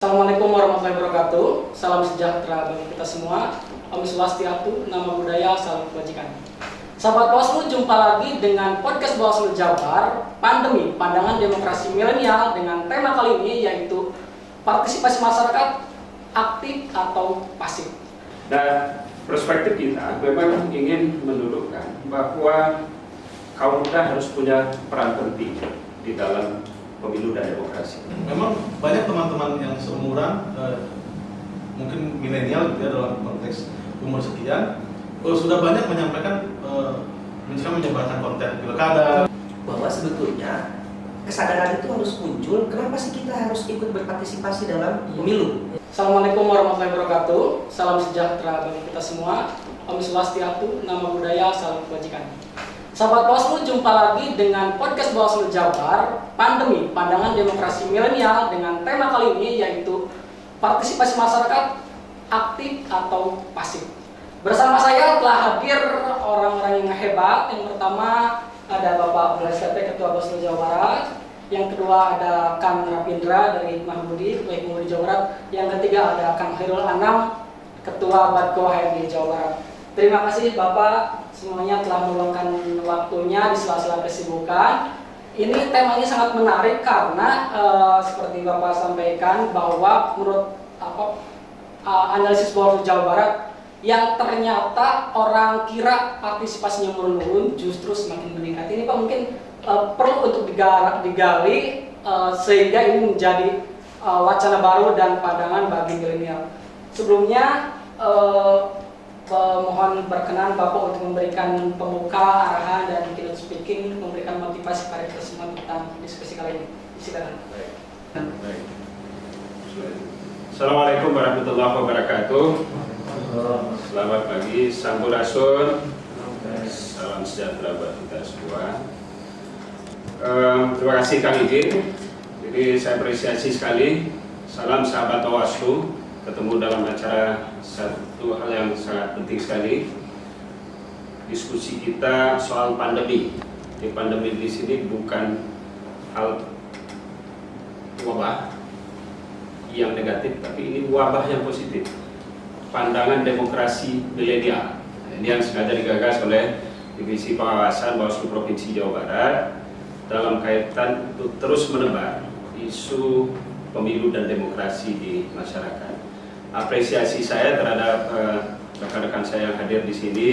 Assalamualaikum warahmatullahi wabarakatuh. Salam sejahtera bagi kita semua. Om Swastiastu, nama budaya, salam kebajikan. Sahabat Bawaslu, jumpa lagi dengan podcast Bawaslu Jabar, Pandemi, Pandangan Demokrasi Milenial, dengan tema kali ini yaitu partisipasi masyarakat aktif atau pasif. Dan perspektif kita memang ingin menunjukkan bahwa kaum muda harus punya peran penting di dalam pemilu dan demokrasi. Memang banyak teman-teman yang seumuran, mungkin milenial gitu ya, dalam konteks umur sekian, sudah banyak menyampaikan, misalnya menyebarkan konten pilkada. Bahwa sebetulnya kesadaran itu harus muncul, kenapa sih kita harus ikut berpartisipasi dalam pemilu? Assalamualaikum warahmatullahi wabarakatuh. Salam sejahtera bagi kita semua. Om Swastiastu, nama budaya, salam kebajikan. Sahabat Bawaslu, jumpa lagi dengan podcast Bawaslu Jabar, Pandemi, Pandangan Demokrasi Milenial, dengan tema kali ini yaitu partisipasi masyarakat aktif atau pasif. Bersama saya telah hadir orang-orang yang hebat. Yang pertama ada Bapak Abdul STP, Ketua Bawaslu Jawa Barat. Yang kedua ada Kang Rapindra dari Mahmudi, Ketua Hipmi Jawa Barat. Yang ketiga ada Kang Khairul Anam, Ketua Badko HMI Jawa Barat. Terima kasih Bapak semuanya telah meluangkan waktunya di sela-sela kesibukan. Ini temanya sangat menarik karena seperti Bapak sampaikan bahwa menurut analisis Bawaslu Jawa Barat yang ternyata orang kira partisipasinya menurun justru semakin meningkat. Ini Pak mungkin perlu untuk digali sehingga ini menjadi wacana baru dan pandangan bagi milenial. Sebelumnya mohon berkenan Bapak untuk memberikan pembuka, arahan, dan keynote speaking, memberikan motivasi pada kita semua tentang diskusi kali ini. Silakan. Baik. Assalamualaikum warahmatullahi wabarakatuh. Selamat pagi, sampurasun. Salam sejahtera buat kita semua. Terima kasih Kang Idin. Jadi saya apresiasi sekali. Salam sahabat Bawaslu. Ketemu dalam acara satu hal yang sangat penting sekali. Diskusi kita soal pandemi. Di pandemi di sini bukan hal wabah yang negatif, tapi ini wabah yang positif. Pandangan demokrasi milenial. Ini yang sengaja digagas oleh Divisi Pengawasan Bawaslu Provinsi Jawa Barat dalam kaitan untuk terus menebar isu pemilu dan demokrasi di masyarakat. Apresiasi saya terhadap rekan-rekan saya yang hadir di sini,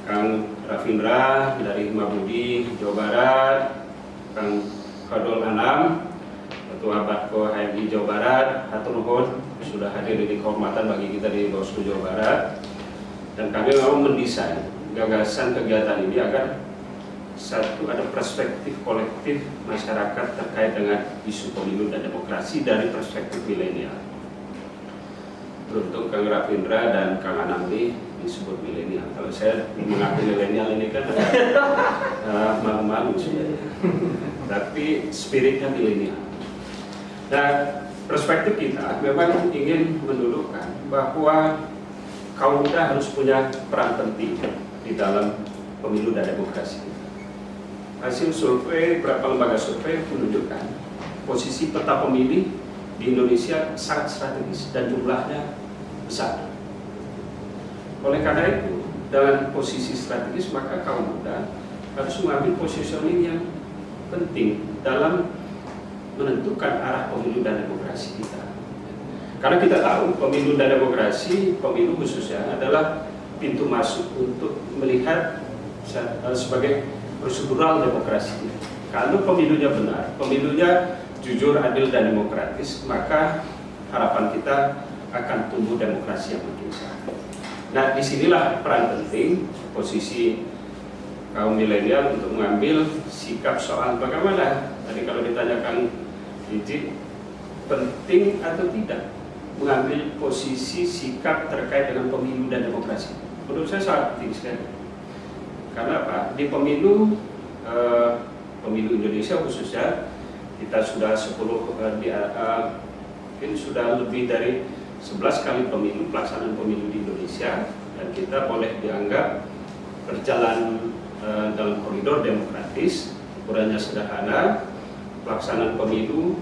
Kang Rapindra dari Mahmudi Jawa Barat, Kang Khairul Anam, Ketua Badko HMI Jawa Barat, hatur nuhun sudah hadir di kehormatan bagi kita di Bawaslu Jawa Barat. Dan kami mau mendesain gagasan kegiatan ini agar satu, ada perspektif kolektif masyarakat terkait dengan isu pemilu dan demokrasi dari perspektif milenial. Beruntung Kang Rapindra dan Kang Anam ini disebut milenial. Kalau saya mengaku milenial ini kan malu-malu sebenarnya. Tapi spiritnya milenial. Nah, perspektif kita memang ingin menunjukkan bahwa kaum muda harus punya peran penting di dalam pemilu dan demokrasi. Hasil survei, beberapa lembaga survei menunjukkan posisi peta pemilih di Indonesia sangat strategis dan jumlahnya besar. Oleh karena itu, dengan posisi strategis maka kaum muda harus mengambil positioning yang penting dalam menentukan arah pemilu dan demokrasi kita. Karena kita tahu pemilu dan demokrasi, pemilu khususnya adalah pintu masuk untuk melihat sebagai prosedural demokrasi. Kalau pemilunya benar, pemilunya jujur, adil, dan demokratis, maka harapan kita akan tumbuh demokrasi yang makin sehat. Nah, disinilah peran penting posisi kaum milenial untuk mengambil sikap soal bagaimana tadi kalau ditanyakan Iji, penting atau tidak mengambil posisi sikap terkait dengan pemilu dan demokrasi. Menurut saya sangat penting sekali. Karena apa? Di pemilu Indonesia khususnya kita sudah mungkin sudah lebih dari 11 kali pelaksanaan pemilu di Indonesia, dan kita boleh dianggap berjalan dalam koridor demokratis, ukurannya sederhana, pelaksanaan pemilu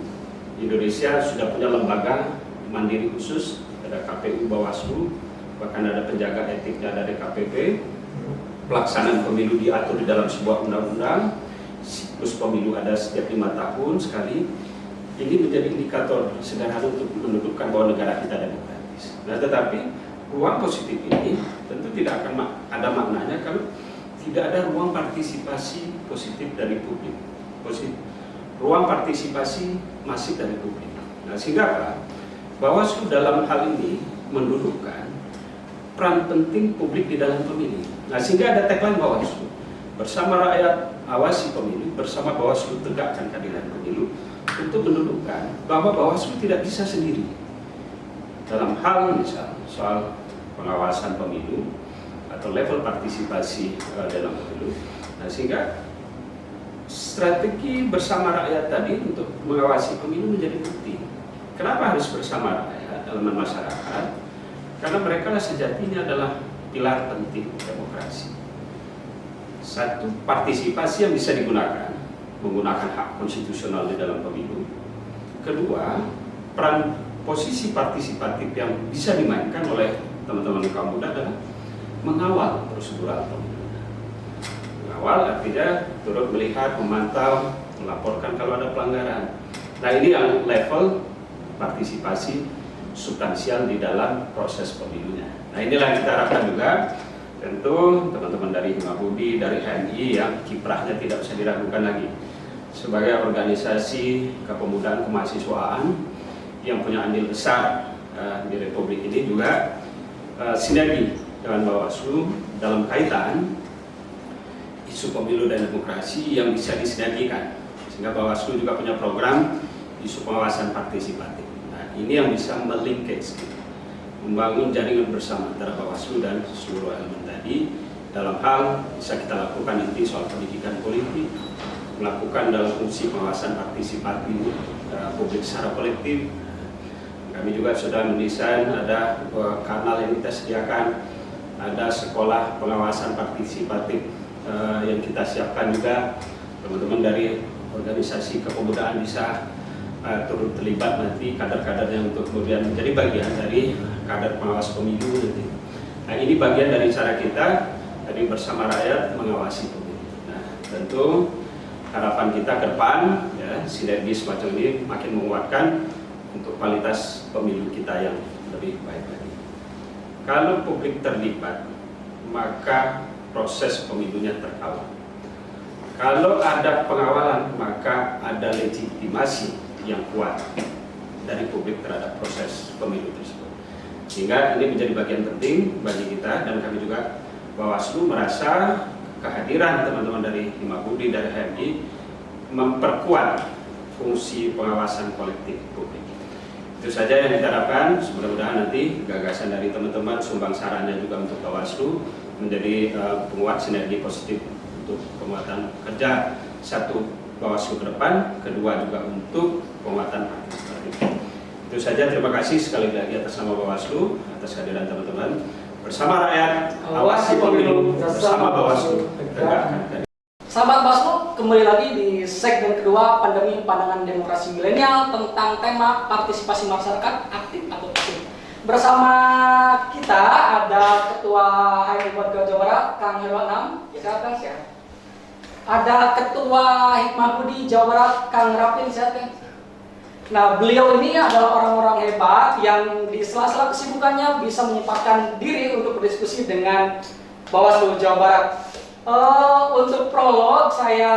Indonesia sudah punya lembaga mandiri khusus, ada KPU, Bawaslu, bahkan ada penjaga etiknya dari KPP. Pelaksanaan pemilu diatur di dalam sebuah undang-undang, siklus pemilu ada setiap 5 tahun sekali. Ini menjadi indikator sederhana untuk menunjukkan bahwa negara kita demokratis. Nah, tetapi ruang positif ini tentu tidak akan ada maknanya kalau tidak ada ruang partisipasi positif dari publik. Ruang partisipasi masif dari publik. Nah, sehingga apa? Bawaslu dalam hal ini mendudukkan peran penting publik di dalam pemilu. Nah, sehingga ada tagline Bawaslu, bersama rakyat awasi pemilu, bersama Bawaslu tegakkan keadilan pemilu, untuk mendudukkan bahwa Bawaslu tidak bisa sendiri dalam hal misal soal pengawasan pemilu atau level partisipasi dalam pemilu. Nah, sehingga strategi bersama rakyat tadi untuk mengawasi pemilu menjadi penting. Kenapa harus bersama rakyat, elemen masyarakat? Karena mereka sejatinya adalah pilar penting demokrasi. Satu, partisipasi yang bisa digunakan, menggunakan hak konstitusional di dalam pemilu. Kedua, peran posisi partisipatif yang bisa dimainkan oleh teman-teman kaum muda adalah mengawal prosedural pemilu. Mengawal artinya turut melihat, memantau, melaporkan kalau ada pelanggaran. Nah, ini yang level partisipasi substansial di dalam proses pemilunya. Nah, inilah yang kita harapkan juga. Tentu teman-teman dari Hima Budi, dari HMI yang kiprahnya tidak bisa diragukan lagi sebagai organisasi kepemudaan kemahasiswaan yang punya andil besar di Republik ini, juga sinergi dengan Bawaslu dalam kaitan isu pemilu dan demokrasi yang bisa disinergikan, sehingga Bawaslu juga punya program isu pengawasan partisipatif. Nah, ini yang bisa melinkage, membangun jaringan bersama antara Bawaslu dan seluruh elemen tadi dalam hal bisa kita lakukan nanti soal pendidikan politik, melakukan dalam fungsi pengawasan partisipatif publik secara kolektif. Kami juga sudah mendesain ada kanal yang kita sediakan, ada sekolah pengawasan partisipatif yang kita siapkan juga. Teman-teman dari organisasi kepemudaan bisa turut terlibat nanti kader-kadernya untuk kemudian menjadi bagian dari kader pengawas pemilu nanti. Nah, ini bagian dari cara kita tadi bersama rakyat mengawasi pemilu. Nah, tentu harapan kita ke depan ya, sinergi semacam ini makin menguatkan untuk kualitas pemilu kita yang lebih baik lagi. Kalau publik terlibat, maka proses pemilunya terkawal. Kalau ada pengawalan, maka ada legitimasi yang kuat dari publik terhadap proses pemilu tersebut. Sehingga ini menjadi bagian penting bagi kita, dan kami juga Bawaslu merasa kehadiran teman-teman dari Hima Budi, dari HMI memperkuat fungsi pengawasan kolektif publik. Itu saja yang kita harapkan. Mudah-mudahan nanti gagasan dari teman-teman, sumbang sarannya juga untuk Bawaslu menjadi penguat sinergi positif untuk penguatan kerja satu Bawaslu ke depan, kedua juga untuk penguatan partisipatif. Itu saja, terima kasih sekali lagi atas nama Bawaslu, atas kehadiran teman-teman. Bersama rakyat, awasi pemilu, bersama Bawaslu, tegakkan. Sahabat Bawaslu, kembali lagi di segmen kedua pandemi pandangan demokrasi milenial tentang tema partisipasi masyarakat aktif atau pasif. Bersama kita ada Ketua HMI Warga Jawa Barat, Kang Heru Anam. Sehat, Kang? Sehat. Ada Ketua Hikmah Budi Jawa Barat, Kang Rafin. Sehat, Kang? Nah, beliau ini adalah orang-orang hebat yang di sela-sela kesibukannya bisa menyempatkan diri untuk berdiskusi dengan Bawaslu Jawa Barat. Untuk prolog, saya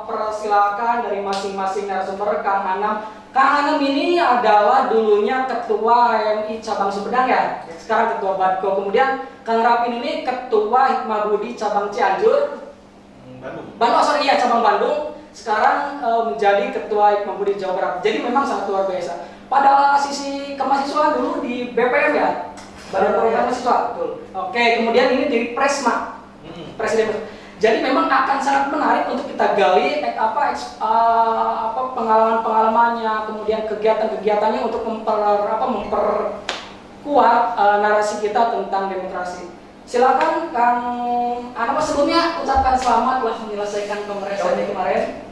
persilakan dari masing-masing narasumber. Kang Anam. Kang Anam ini adalah dulunya Ketua HMI Cabang Sumedang ya, sekarang Ketua Badko. Kemudian Kang Rafin ini Ketua Hikmah Budi Cabang Cianjur, Cabang Bandung. Sekarang menjadi Ketua Hikmah Budi Jawa Barat. Jadi memang sangat luar biasa. Pada sisi kemahasiswaan dulu di BPM ya, Badan Program Mahasiswa. Betul. Oke, kemudian ini di Presma, Presiden. Jadi memang akan sangat menarik untuk kita gali pengalaman-pengalamannya, kemudian kegiatan-kegiatannya untuk memperkuat narasi kita tentang demokrasi. Silakan Kang Anam, sebelumnya ucapkan selamat telah menyelesaikan pemeriksaan kemarin.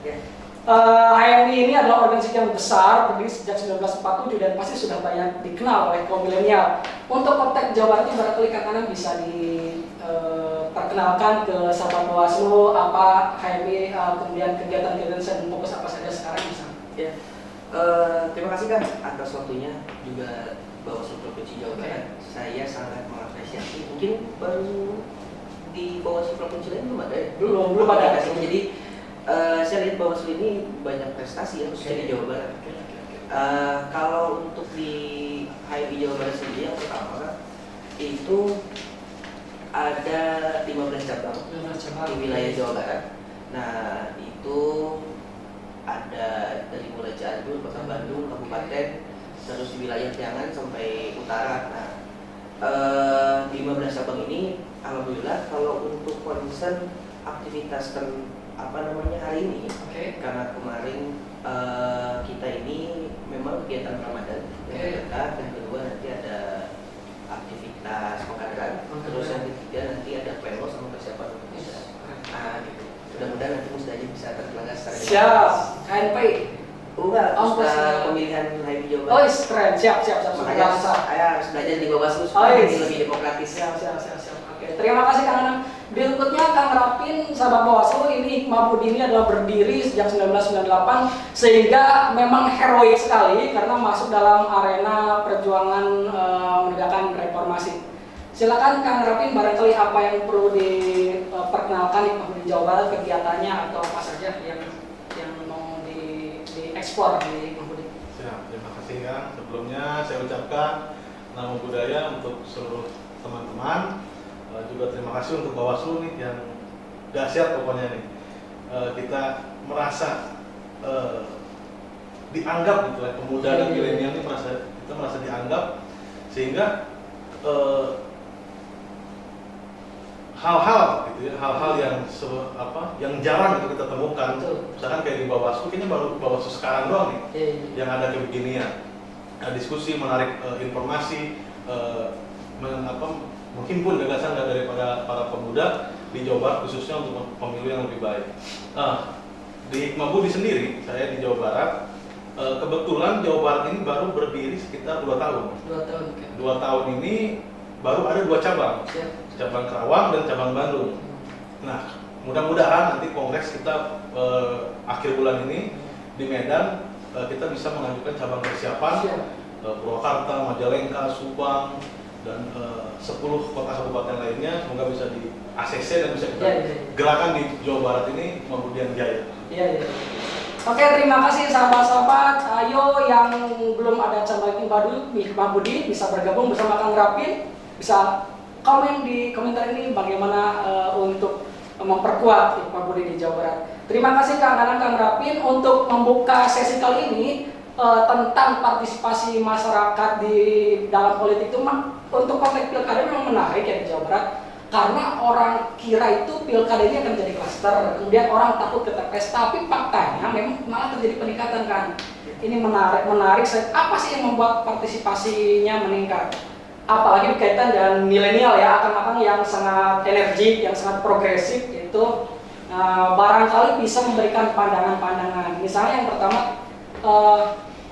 HMI ini adalah organisasi yang besar, berdiri sejak 1947 dan pasti sudah banyak dikenal oleh kaum milenial. Untuk konteks Jawa Barat ini barangkali Kang Anang bisa diperkenalkan ke sahabat Bawaslu apa HMI, kemudian kegiatan-kegiatan dan fokus apa saja sekarang bisa. Ya. Terima kasih Kang atas waktunya, juga Bawaslu Provinsi Jawa Barat. Saya sangat mengapresiasi. Mungkin baru di Bawaslu Provinsi lain belum ada ya? Belum ada. Jadi saya lihat Bawaslu ini banyak prestasi ya, khususnya di Jawa Barat. Kalau untuk di HMI Jawa Barat sendiri yang pertama itu ada 15 cabang di wilayah Jawa Barat. Nah itu ada dari mulai Cianjur, Kota Bandung, Kabupaten, terus di wilayah Priangan sampai utara. Nah 15 cabang ini alhamdulillah kalau untuk concern aktivitas hari ini, karena kemarin kita ini memang kegiatan Ramadan yang dekat, dan kedua nanti ada aktivitas pengkaderan, terus yang ketiga nanti ada pleno sama persiapan untuk musda. Gitu. Mudah-mudahan nanti musdanya bisa terlaksana secara siap. KNP. Enggak, pemilihan HMI Jawa Oh, Barat. keren. Siap. Makanya saya harus belajar di Bawaslu supaya lebih demokratis. Siap. Oke, terima kasih Kang Anang. Berikutnya Kang Rapin, sahabat Bawaslu, ini Hikmah Budi ini adalah berdiri sejak 1998 sehingga memang heroik sekali karena masuk dalam arena perjuangan menegakkan reformasi. Silakan Kang Rapin, barangkali apa yang perlu diperkenalkan Hikmah Budi Jawa Barat, kegiatannya atau apa saja yang mau dieksplor di Hikmah Budi. Siap, terima kasih Kang. Sebelumnya saya ucapkan nama budaya untuk seluruh teman-teman. Juga terima kasih untuk Bawaslu nih yang dahsyat pokoknya nih. Kita merasa dianggap gitu ya, pemuda dan milenial ini kita merasa dianggap, sehingga hal-hal gitu ya, hal-hal yang jarang itu kita temukan. Misalkan kayak di Bawaslu, kayaknya baru Bawaslu sekarang doang nih yang ada kayak beginian. Diskusi, menarik informasi, menghimpun gagasan daripada para pemuda di Jawa Barat, khususnya untuk pemilu yang lebih baik. Di Hikmah Budi sendiri, saya di Jawa Barat, kebetulan Jawa Barat ini baru berdiri sekitar 2 tahun. 2 tahun. 2 tahun ini baru ada 2 cabang, cabang Kerawang dan cabang Bandung. Nah, mudah-mudahan nanti kongres kita akhir bulan ini di Medan, kita bisa mengajukan cabang persiapan Purwakarta, Majalengka, Subang, dan 10 kota kabupaten lainnya. Semoga bisa di ACC dan bisa kita gerakan di Jawa Barat ini kemudian jaya. Iya. Oke, terima kasih sahabat-sahabat. Ayo yang belum ada cabang Hikmah Budi bisa bergabung bersama Kang Rapin, bisa komen di komentar ini bagaimana untuk memperkuat Hikmah Budi di Jawa Barat. Terima kasih Kang Anang, Kang Rapin untuk membuka sesi kali ini tentang partisipasi masyarakat di dalam politik itu. Untuk konteks pilkada memang menarik ya di Jawa Barat, karena orang kira itu pilkada ini akan jadi klaster, kemudian orang takut ke TPS, tapi faktanya memang malah terjadi peningkatan kan. Ini menarik. Apa sih yang membuat partisipasinya meningkat? Apalagi berkaitan dengan milenial ya, akang-akang yang sangat energik, yang sangat progresif itu barangkali bisa memberikan pandangan-pandangan. Misalnya yang pertama,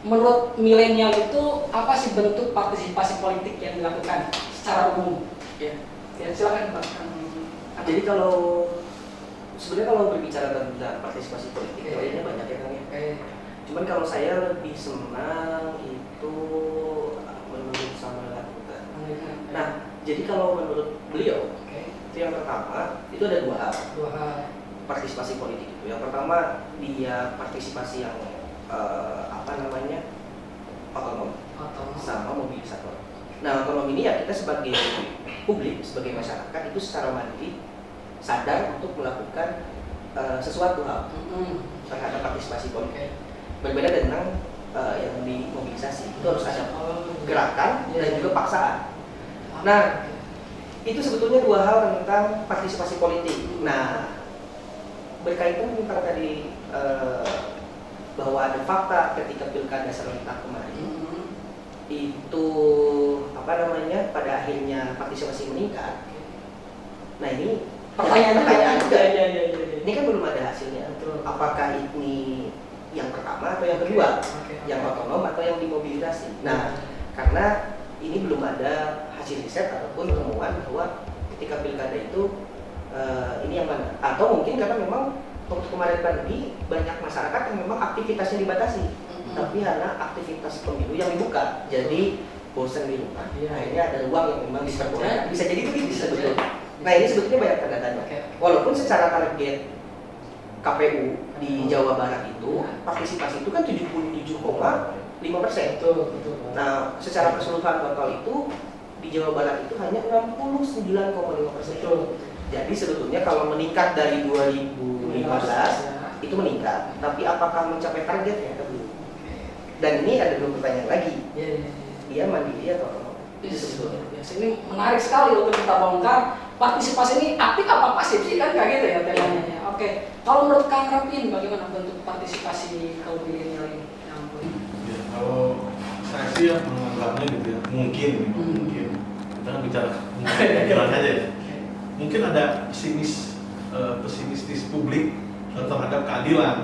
menurut milenial itu apa sih bentuk partisipasi politik yang dilakukan secara umum? Ya silakan Pak. Jadi sebenarnya kalau berbicara tentang partisipasi politik, kayaknya banyak ya Kang ya. Cuman kalau saya lebih senang itu menurut sama lakukan. Nah, jadi kalau menurut beliau, itu yang pertama itu ada 2 hal. Partisipasi politik itu. Yang pertama dia partisipasi yang otonom sama mobilisator. Nah, otonom ini ya kita sebagai publik, sebagai masyarakat itu secara mandiri sadar untuk melakukan sesuatu hal terhadap partisipasi politik. Berbeda dengan yang dimobilisasi, itu harus ada gerakan dan juga paksaan. Nah, itu sebetulnya 2 hal tentang partisipasi politik. Nah, berkaitan tentang tadi bahwa ada fakta ketika pilkada serentak kemarin itu pada akhirnya partisipasi meningkat. Nah, ini pertanyaan juga. Ini kan belum ada hasilnya. Apakah ini yang pertama atau yang kedua, Oke. yang otonom atau yang dimobilisasi. Nah, karena ini belum ada hasil riset ataupun temuan bahwa ketika pilkada itu ini yang mana, atau mungkin karena memang waktu kemarin pandemi banyak masyarakat yang memang aktivitasnya dibatasi, tapi karena aktivitas pemilu yang dibuka, jadi bosan di rumah, Iya. akhirnya ada ruang yang memang diperbolehkan. Bisa jadi itu bisa betul. Jadi. Nah ini sebetulnya banyak tanda tanya. Oke. Walaupun secara target KPU di Jawa Barat itu partisipasi itu kan 77,5%. Betul. Nah secara keseluruhan total itu di Jawa Barat itu hanya 69,5%. Betul. Jadi sebetulnya kalau meningkat dari 2015 itu meningkat, tapi apakah mencapai targetnya? Belum. Dan ini ada dua pertanyaan lagi. Iya. Dia mandiri atau otonom? Itu sebetulnya. Biasa ini menarik sekali untuk kita bongkar. Partisipasi ini aktif apa pasif sih, kan kayak gitu ya temanya. Oke, kalau menurut Kang Rapin bagaimana bentuk partisipasi kaum milenial ini? Ya, kalau saya sih ya menganggapnya gitu ya, mungkin kita kan bicara kemungkinan aja ya. Mungkin ada pesimistis publik terhadap keadilan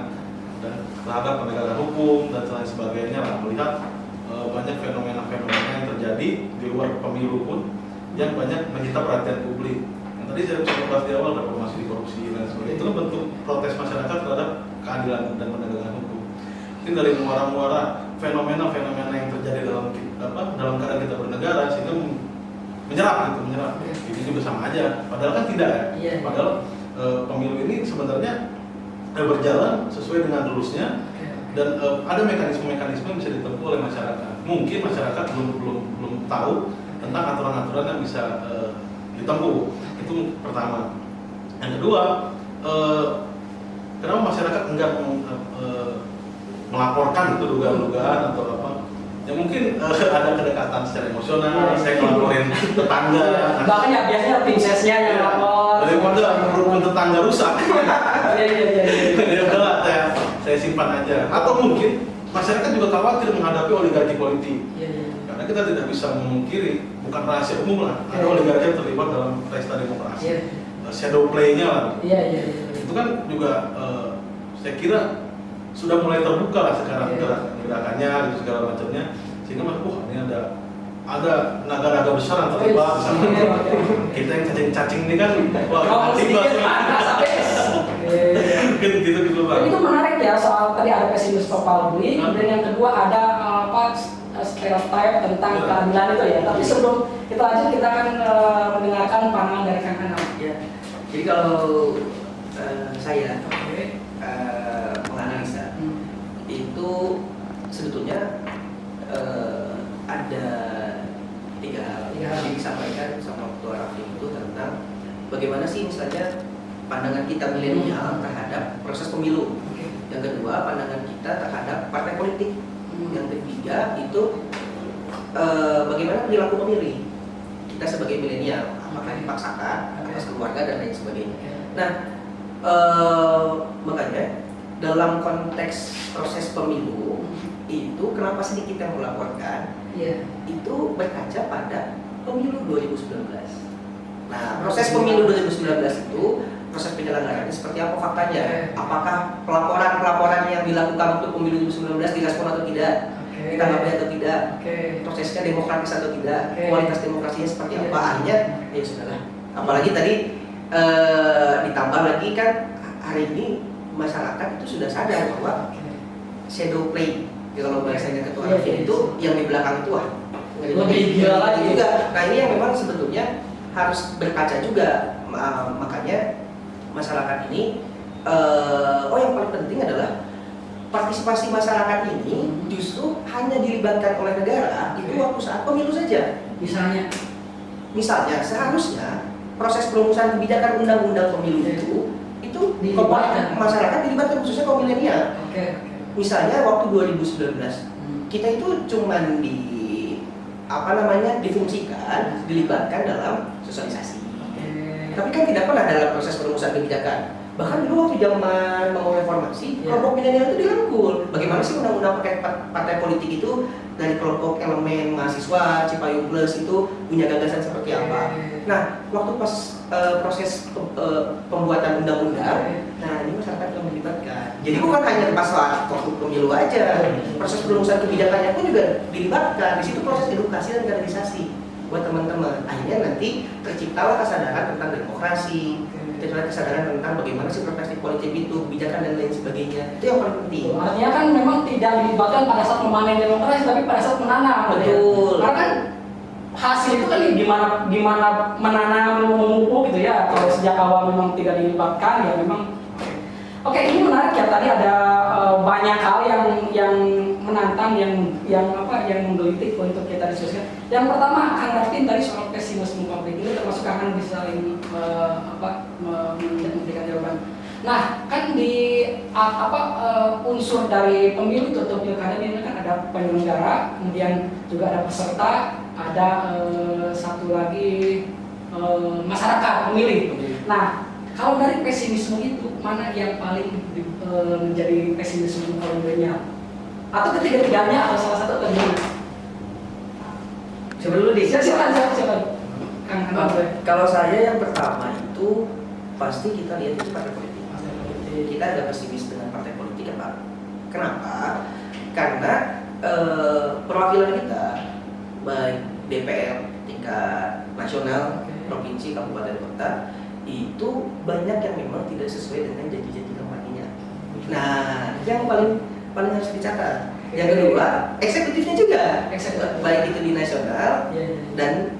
dan terhadap penegakan hukum dan lain sebagainya lah, melihat banyak fenomena-fenomena yang terjadi di luar pemilu pun yang banyak menyita perhatian publik. Yang tadi saya sempat bahas di awal, reformasi di korupsi dan sebagainya, itu kan bentuk protes masyarakat terhadap keadilan dan penegakan hukum. Mungkin dari muara-muara fenomena-fenomena yang terjadi dalam keadaan kita bernegara sehingga menyerap. Ini juga sama aja, padahal kan tidak ya. Iya. Padahal pemilu ini sebenarnya berjalan sesuai dengan rulusnya dan ada mekanisme-mekanisme yang bisa ditempuh oleh masyarakat. Mungkin masyarakat belum tahu tentang aturan-aturan yang bisa ditempuh. Itu pertama. Yang kedua, kenapa masyarakat enggak melaporkan itu dugaan-dugaan atau apa? Ya mungkin ada kedekatan secara emosional, saya ngelaporin tetangga. Bahkan ya biasanya tim sesnya yang lapor. Daripada rumah tetangga rusak. Iya. Ya udahlah, saya simpan aja. Atau mungkin masyarakat juga khawatir menghadapi oligarki politik. Iya. Karena kita tidak bisa memungkiri, bukan rahasia umum lah, ada oligarki yang terlibat dalam pesta demokrasi. Iya. Shadow play-nya lah. Iya. Itu kan juga saya kira sudah mulai terbuka lah sekarang gerakannya gitu segala macamnya, sehingga ini ada naga-naga besar yang terlibat sama kita yang cacing-cacing ini kan tiba gitu Pak. Itu menarik ya, soal tadi ada pesimis publik, dan yang kedua ada stereotip tentang keadilan itu ya. Tapi sebelum kita lanjut, kita akan mendengarkan pandangan dari Kang Anam. Ya. Jadi kalau saya menganalisa itu sebetulnya ada tiga hal yang disampaikan sama Ketua Raffi itu tentang bagaimana sih misalnya pandangan kita milenial terhadap proses pemilu. Yang kedua, pandangan kita terhadap partai politik. Yang ketiga itu bagaimana perilaku pemilih kita sebagai milenial, apakah dipaksakan atas keluarga dan lain sebagainya. Nah, makanya dalam konteks proses pemilu itu kenapa sedikit yang melaporkan itu berkaca pada pemilu 2019. Nah, proses pemilu 2019 itu proses penyelenggaraan seperti apa faktanya? Apakah pelaporan yang dilakukan untuk pemilu 2019 direspon atau tidak? Ditanggapi atau tidak? Prosesnya demokratis atau tidak? Kualitas demokrasinya seperti apa? Akhirnya ya sudahlah. Apalagi tadi ditambah lagi kan hari ini masyarakat itu sudah sadar bahwa shadow play, kalau bahasanya Ketua Raffi itu yang di belakang itu lebih gila lagi juga. Nah ini yang memang sebetulnya harus berkaca juga, makanya masyarakat ini yang paling penting adalah partisipasi masyarakat ini justru hanya dilibatkan oleh negara itu waktu saat pemilu saja. Misalnya seharusnya proses perumusan kebijakan undang-undang pemilu itu dilibatkan masyarakat dilibatkan, khususnya kaum milenial. Misalnya waktu 2019 kita itu cuman difungsikan dilibatkan dalam sosialisasi. Tapi kan tidak pernah dalam proses perumusan kebijakan. Bahkan dulu waktu zaman mau reformasi, kelompok milenial itu dirangkul. Bagaimana sih undang-undang partai politik itu dari kelompok elemen mahasiswa mahasiswa Cipayung Plus itu punya gagasan seperti apa. Nah, waktu pas proses pembuatan undang-undang, nah ini masyarakat yang dilibatkan. Jadi bukan hanya pas waktu pemilu aja, proses perumusan kebijakannya pun juga dilibatkan. Di situ proses edukasi dan kaderisasi buat teman-teman. Akhirnya nanti terciptalah kesadaran tentang demokrasi, terciptalah kesadaran tentang bagaimana sih perspektif politik itu, kebijakan dan lain sebagainya. Itu yang paling penting. Artinya kan memang tidak dilibatkan pada saat memanen demokrasi, tapi pada saat menanam. Betul. Karena kan hasil itu kan gimana menanam, memupuk gitu ya. Kalau sejak awal memang tidak dilibatkan ya memang. Oke, ini menarik ya. Tadi ada banyak hal yang menantang, yang menggelitik untuk kita diskusikan. Yang pertama, Kang Raftin tadi soal pesimisme publik ini termasuk Kang bisa memberikan jawaban. Nah, kan di unsur dari pemilu atau pilkada ini kan ada penyelenggara, kemudian juga ada peserta, ada satu lagi masyarakat pemilih. Nah, kalau dari pesimisme itu mana yang paling menjadi pesimisme kalau menurutnya? Atau ketiga-tiganya atau salah satu atau gimana? Coba dulu Silakan. Kang Kalau saya yang pertama itu pasti kita lihat itu partai politik. Kita agak pesimis dengan partai politik apa? Kenapa? Karena perwakilan kita baik DPR tingkat nasional, provinsi, kabupaten, kota itu banyak yang memang tidak sesuai dengan janji-janji kampanyenya. Nah, yang paling harus dicatat. Yang kedua, eksekutifnya juga, baik itu di nasional dan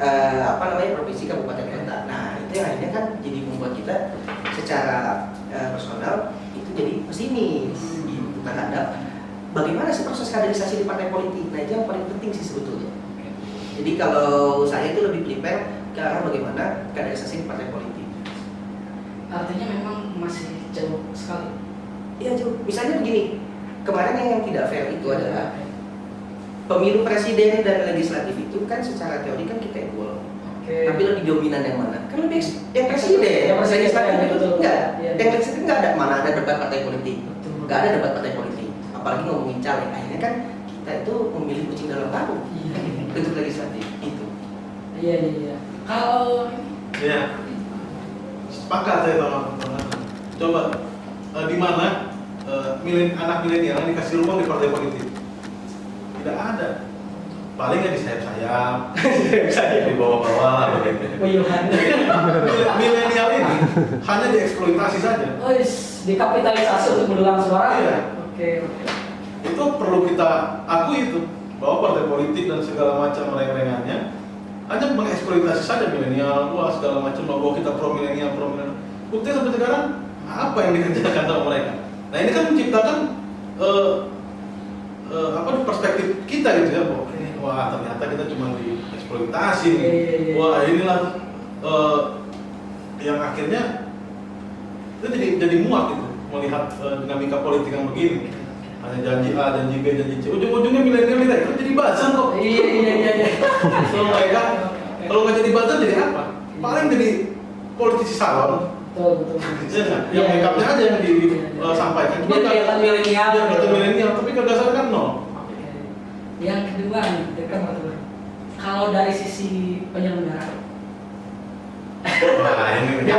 provinsi, kabupaten, kota. Nah, itu yang akhirnya kan jadi membuat kita secara personal itu jadi pesimis gitu terhadap bagaimana sih proses kaderisasi di partai politik. Nah, itu yang paling penting sih sebetulnya. Jadi kalau saya itu lebih prepare ke arah bagaimana kaderisasi di partai politik. Artinya memang masih jauh sekali. Iya jauh. Misalnya begini, kemarin yang tidak fair itu adalah pemilu presiden dan legislatif itu kan secara teori kan kita equal. Tapi lebih dominan yang mana? Kan lebih yang presiden. Yang legislatif itu enggak. Yang legislatif enggak ada, mana ada debat partai politik. Enggak ada debat partai politik. Apalagi ngomongin caleg. Akhirnya kan kita itu memilih kucing dalam karung untuk legislatif itu. Iya. Kalau sepakat saya sama teman-teman. Coba di mana anak milenial dikasih ruang di partai politik? Tidak ada. Paling nggak di sayap-sayap, di bawah-bawah begitu. Milenial ini hanya dieksploitasi saja. Dikapitalisasi untuk mendulang suara. Iya. Oke. Itu perlu kita akui itu, bahwa partai politik dan segala macam reng-rengannya hanya mengeksploitasi saja milenial, wah segala macam, bahwa kita pro milenial. Buktinya sampai sekarang apa yang dikerjakan sama mereka? Nah ini kan menciptakan perspektif kita gitu ya, bahwa wah ternyata kita cuma dieksploitasi nih. Wah inilah yang akhirnya itu jadi muak gitu melihat dinamika politik yang begini. Hanya janji A, janji B, janji C. Ujung-ujungnya milenial kita jadi buzzer kok. Iya. Kalau nggak jadi buzzer jadi apa? Paling jadi politisi salon. Betul. Yang make up-nya aja yang disampaikan. Biar kelihatan milenial. Tapi gagasan kan nol. Yang kedua nih, kalau dari sisi penyelenggara, wah ini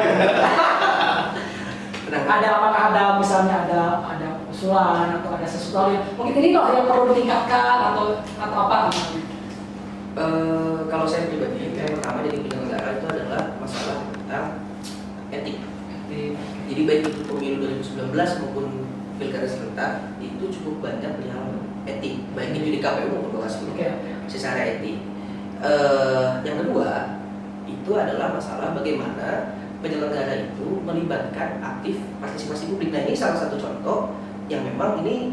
apakah ada misalnya ada usulan atau ada sesuatu yang mungkin ini loh yang perlu ditingkatkan atau apa misalnya? Kalau saya pribadi, yang pertama dari penyelenggara itu adalah masalah tentang etik. Jadi baik itu pemilu 2019 maupun pilkada serentak itu cukup banyak perihal etik, baik itu di KPU maupun Bawaslu secara etik. Yang kedua itu adalah masalah bagaimana penyelenggara itu melibatkan aktif partisipasi publik. Nah ini salah satu contoh yang memang ini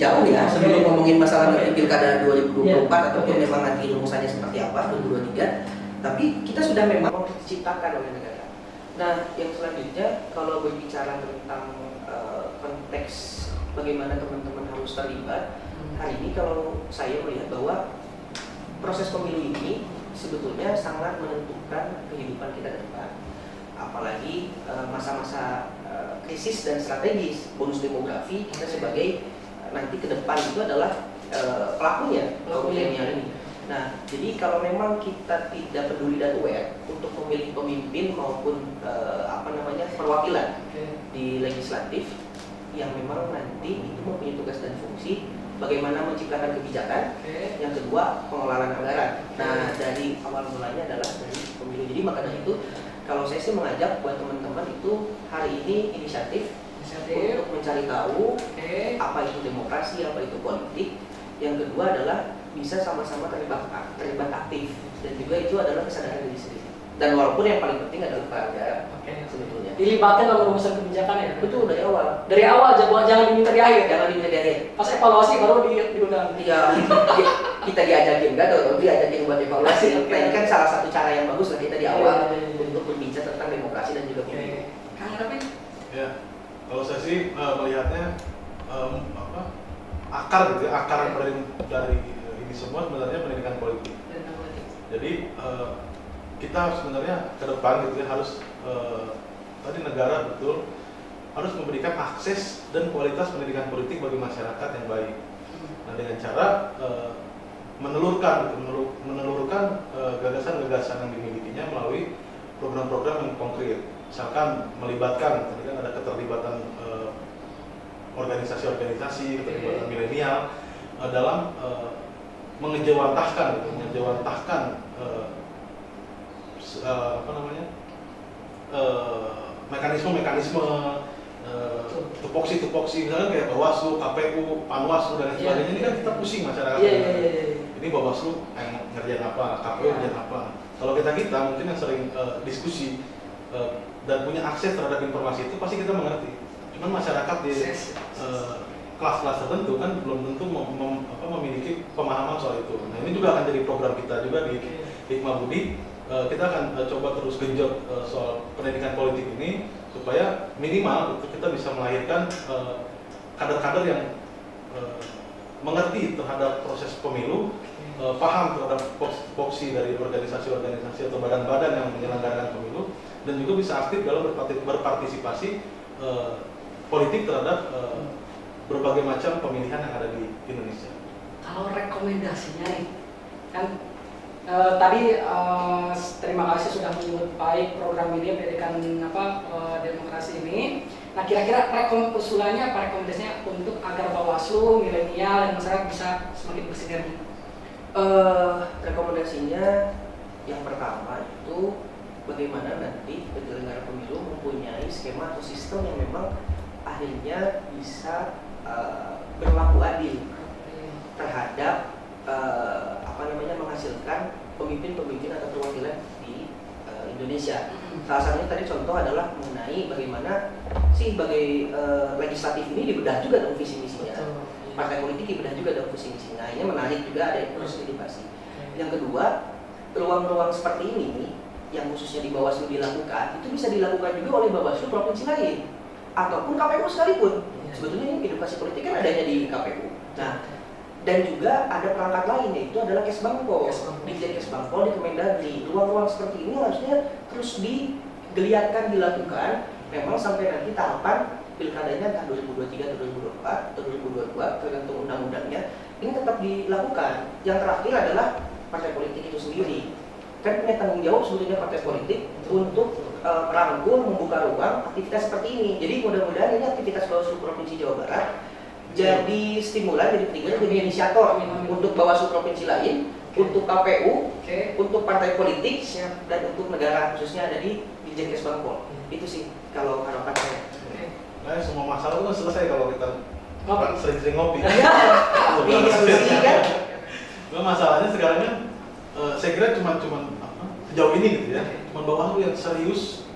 jauh ya sebelum ngomongin masalah nanti pilkada 2024 ataupun memang nanti rumusannya seperti apa 2023. Tapi kita sudah memang diciptakan oleh negara. Nah yang selanjutnya kalau berbicara tentang konteks bagaimana teman-teman harus terlibat, hari ini kalau saya melihat bahwa proses pemilu ini sebetulnya sangat menentukan kehidupan kita ke depan. Apalagi masa-masa krisis dan strategis, bonus demografi kita sebagai nanti ke depan itu adalah pelakunya milenial ini. Nah, jadi kalau memang kita tidak peduli dan aware untuk memilih pemimpin maupun perwakilan di legislatif yang memang nanti itu mempunyai tugas dan fungsi bagaimana menciptakan kebijakan. Yang kedua, pengelolaan anggaran. Nah, dari awal mulanya adalah dari pemilu. Jadi maka dari itu, kalau saya sih mengajak buat teman-teman itu hari ini inisiatif untuk mencari tahu apa itu demokrasi, apa itu politik. Yang kedua adalah bisa sama-sama terlibat aktif, dan juga itu adalah kesadaran diri sendiri. Dan walaupun yang paling penting adalah peran sebetulnya. Dilibatkan dalam urusan kebijakan ya. Betul, dari awal. Dari awal aja, jangan diminta di akhir. Jangan diminta di akhir. Pas evaluasi baru diundang. Iya, kita diajakin kan, atau diajakin buat evaluasi. Nah, ini kan salah satu cara yang bagus lah kita di awal untuk berbicara tentang demokrasi dan juga pemilu. Kang Rapi? Ya, kalau saya sih melihatnya akar gitu, akar dari ini semua sebenarnya pendidikan politik. Jadi kita sebenarnya ke depan gitu ya harus tadi negara betul harus memberikan akses dan kualitas pendidikan politik bagi masyarakat yang baik. Nah, dengan cara menelurkan gagasan-gagasan yang dimilikinya melalui program-program yang konkret. Misalkan melibatkan, tadi kan ada keterlibatan organisasi-organisasi, keterlibatan milenial dalam mengejawantahkan mekanisme-mekanisme tupoksi misalnya kayak Bawaslu, KPU, Panwaslu dan lain sebagainya. Ini kan kita pusing masyarakat. Ini Bawaslu yang ngerjain apa, KPU ngerjain apa. Kalau kita mungkin yang sering diskusi dan punya akses terhadap informasi itu pasti kita mengerti. Cuman masyarakat di kelas-kelas tertentu kan belum tentu memiliki pemahaman soal itu. Nah, ini juga akan jadi program kita juga di Hikmah Budi. Kita akan coba terus genjot soal pendidikan politik ini supaya minimal kita bisa melahirkan kader-kader yang mengerti terhadap proses pemilu, paham terhadap voksi dari organisasi-organisasi atau badan-badan yang menyelenggarakan pemilu, dan juga bisa aktif dalam berpartisipasi politik terhadap berbagai macam pemilihan yang ada di Indonesia. Kalau rekomendasinya nih, kan tadi terima kasih sudah menyebut baik program ini pendidikan demokrasi ini. Nah, kira-kira usulannya apa, rekomendasinya untuk agar Bawaslu, milenial, dan masyarakat bisa semakin bersinergi? Rekomendasinya yang pertama itu bagaimana nanti penyelenggara pemilu mempunyai skema atau sistem yang memang akhirnya bisa berlaku adil terhadap menghasilkan pemimpin-pemimpin atau perwakilan di Indonesia. Salah satunya tadi contoh adalah mengenai bagaimana sih legislatif ini dibedah juga dalam visi misinya, partai politik dibedah juga dalam visi misinya. Nah, ini menarik juga ada proses edukasi. Yang kedua, ruang-ruang seperti ini yang khususnya di Bawaslu dilakukan, itu bisa dilakukan juga oleh Bawaslu provinsi lain ataupun KPU sekalipun. Sebetulnya ini edukasi politik kan adanya di KPU. Nah, dan juga ada perangkat lain, yaitu adalah Kesbangpol. Dirjen Kesbangpol di Kemendagri. Ruang-ruang seperti ini harusnya terus digeliatkan, dilakukan, memang sampai nanti tahapan pilkadanya entah 2023 atau 2024 atau 2022 tergantung undang-undangnya, ini tetap dilakukan. Yang terakhir adalah partai politik itu sendiri. Kan punya tanggung jawab sebetulnya partai politik untuk merangkul, membuka ruang aktivitas seperti ini. Jadi mudah-mudahan ini aktivitas Bawaslu Provinsi Jawa Barat jadi stimulan, jadi trigger, jadi inisiator untuk Bawaslu provinsi lain, untuk KPU, untuk partai politik, dan untuk negara khususnya ada di Dirjen Kesbangpol. Itu sih kalau harapan saya. Nah, semua masalah itu kan selesai kalau kita sering-sering ngopi. Ngopi diskusi kan. Masalahnya sekarang kan saya kira cuma sejauh ini gitu ya, cuma Bawaslu yang serius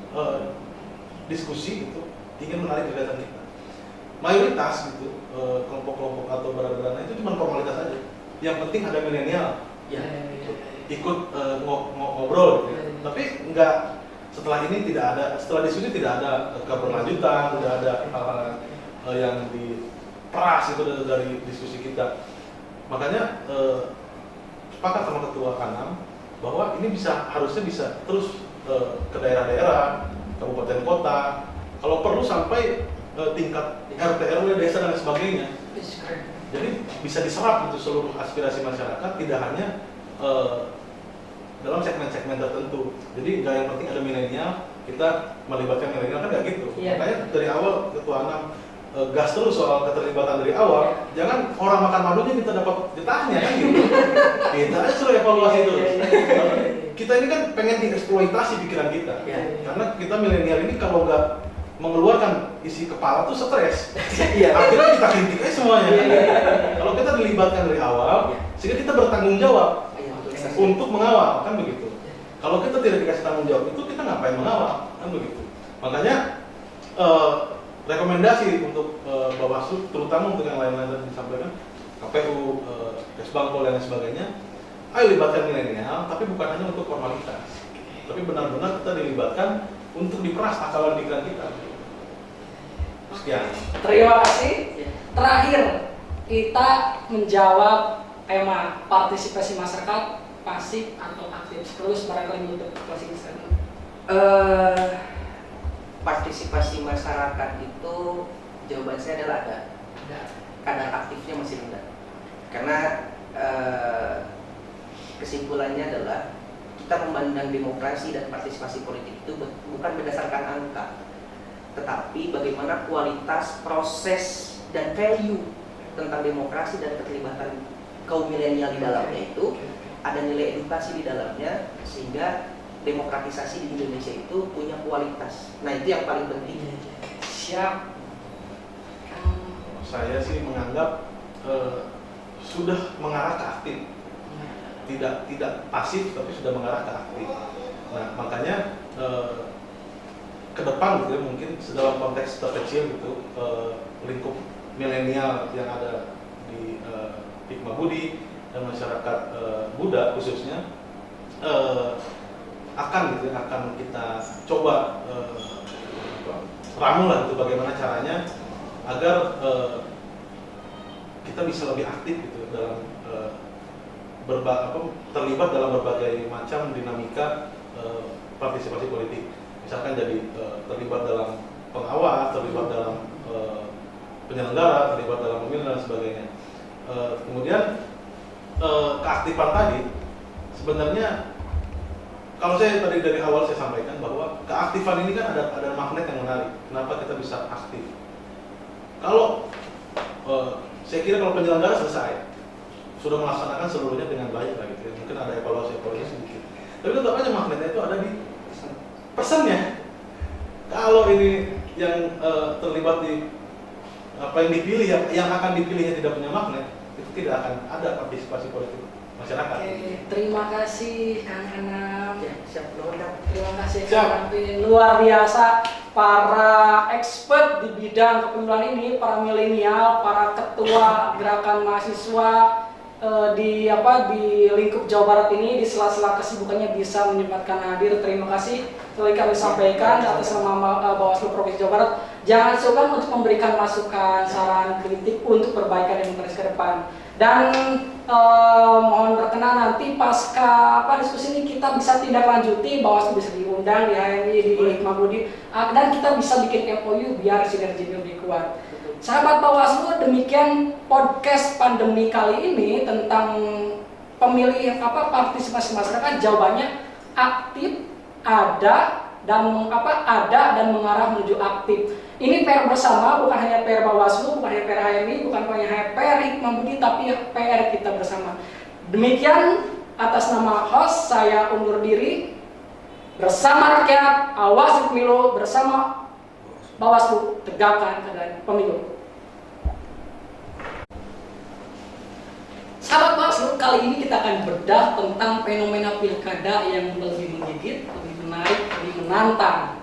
diskusi gitu, ingin menarik kegiatan kita. Mayoritas gitu kelompok-kelompok atau badan-badan itu cuma formalitas aja. Yang penting ada milenial ikut ngobrol gitu ya. Tapi enggak, setelah ini tidak ada, setelah diskusi tidak ada keberlanjutan, tidak ada hal-hal yang diperas itu dari diskusi kita. Makanya sepakat sama Ketua Kanam bahwa ini harusnya bisa terus ke daerah-daerah, kabupaten kota, kalau perlu sampai tingkat RT RW, desa dan sebagainya. Jadi bisa diserap itu seluruh aspirasi masyarakat, tidak hanya dalam segmen-segmen tertentu. Jadi nggak yang penting ada milenial, kita melibatkan milenial kan nggak gitu. Iya. Makanya dari awal Ketua Anam gas terus soal keterlibatan dari awal. Jangan orang makan madunya kita dapat ditanya kan gitu. Kita aja suruh evaluasi terus. Kita ini kan pengen dieksploitasi pikiran kita. Iya. Karena kita milenial ini kalau nggak mengeluarkan isi kepala tuh stres. Iya. Akhirnya kita kritik aja semuanya. Iya, iya, iya. Kalau kita dilibatkan dari awal, sehingga kita bertanggung jawab Iya, betul. untuk mengawal, kan begitu. Kalau kita tidak dikasih tanggung jawab itu kita ngapain mengawal, kan begitu. Makanya rekomendasi untuk Bawaslu, terutama untuk yang lain-lain yang disampaikan, KPU, Kesbangpol dan sebagainya, ayo libatkan milenial, tapi bukan hanya untuk formalitas, tapi benar-benar kita dilibatkan untuk diperas akal pikiran kita. Sekian. Terima kasih. Terakhir, kita menjawab tema partisipasi masyarakat pasif atau aktif. Terus barangkali untuk closing statement. Partisipasi masyarakat itu jawaban saya adalah ada. Kadar aktifnya masih rendah. Karena kesimpulannya adalah kita memandang demokrasi dan partisipasi politik itu bukan berdasarkan angka, tetapi bagaimana kualitas proses dan value tentang demokrasi dan keterlibatan kaum milenial di dalamnya itu ada nilai edukasi di dalamnya, sehingga demokratisasi di Indonesia itu punya kualitas. Nah, itu yang paling penting. Siap. Saya sih menganggap sudah mengarah ke aktif, tidak pasif tapi sudah mengarah ke aktif. Nah, makanya ke depan gitu ya, mungkin dalam konteks terkecil gitu, lingkup milenial yang ada di Hikmah Budi dan masyarakat Buddha khususnya akan kita coba ramu lah gitu bagaimana caranya agar kita bisa lebih aktif gitu dalam terlibat dalam berbagai macam dinamika partisipasi politik. Misalkan jadi terlibat dalam pengawas, terlibat dalam penyelenggara, terlibat dalam pemilu dan sebagainya. Kemudian keaktifan tadi sebenarnya kalau saya tadi dari awal saya sampaikan bahwa keaktifan ini kan ada magnet yang menarik. Kenapa kita bisa aktif? Kalau saya kira kalau penyelenggara selesai, sudah melaksanakan seluruhnya dengan baik lah gitu ya. Mungkin ada evaluasi sedikit. Tapi tetap aja magnetnya itu ada di pesannya. Kalau ini yang terlibat di apa yang dipilih, yang akan dipilihnya tidak punya magnet, itu tidak akan ada partisipasi politik masyarakat. Oke, terima kasih Kang Anam. Ya, siap, Terima kasih Siap. Kang Anam. Luar biasa para expert di bidang kepemiluan ini, para milenial, para ketua gerakan mahasiswa di lingkup Jawa Barat ini di sela-sela kesibukannya bisa menyempatkan hadir. Terima kasih telah kami sampaikan atas nama Bawaslu Provinsi Jawa Barat. Jangan sungkan untuk memberikan masukan, saran, kritik untuk perbaikan demokrasi ke depan. Dan mohon berkenan nanti pasca diskusi ini kita bisa tindak lanjuti, Bawaslu bisa diundang di HMI, di Hikmah Budi, dan kita bisa bikin MOU biar sinerginya lebih kuat. Sahabat Bawaslu, demikian podcast pandemi kali ini tentang pemilih partisipasi masyarakat. Jawabannya aktif, ada dan mengarah menuju aktif. Ini PR bersama, bukan hanya PR Bawaslu, bukan hanya PR HMI, bukan hanya PR Hikmah Budi, tapi PR kita bersama. Demikian atas nama host saya undur diri. Bersama rakyat, awasi pemilu, bersama Bawaslu, tegakkan keadilan pemilu. Sahabat Bawaslu, kali ini kita akan bedah tentang fenomena pilkada yang lebih menggigit, lebih menarik, lebih menantang,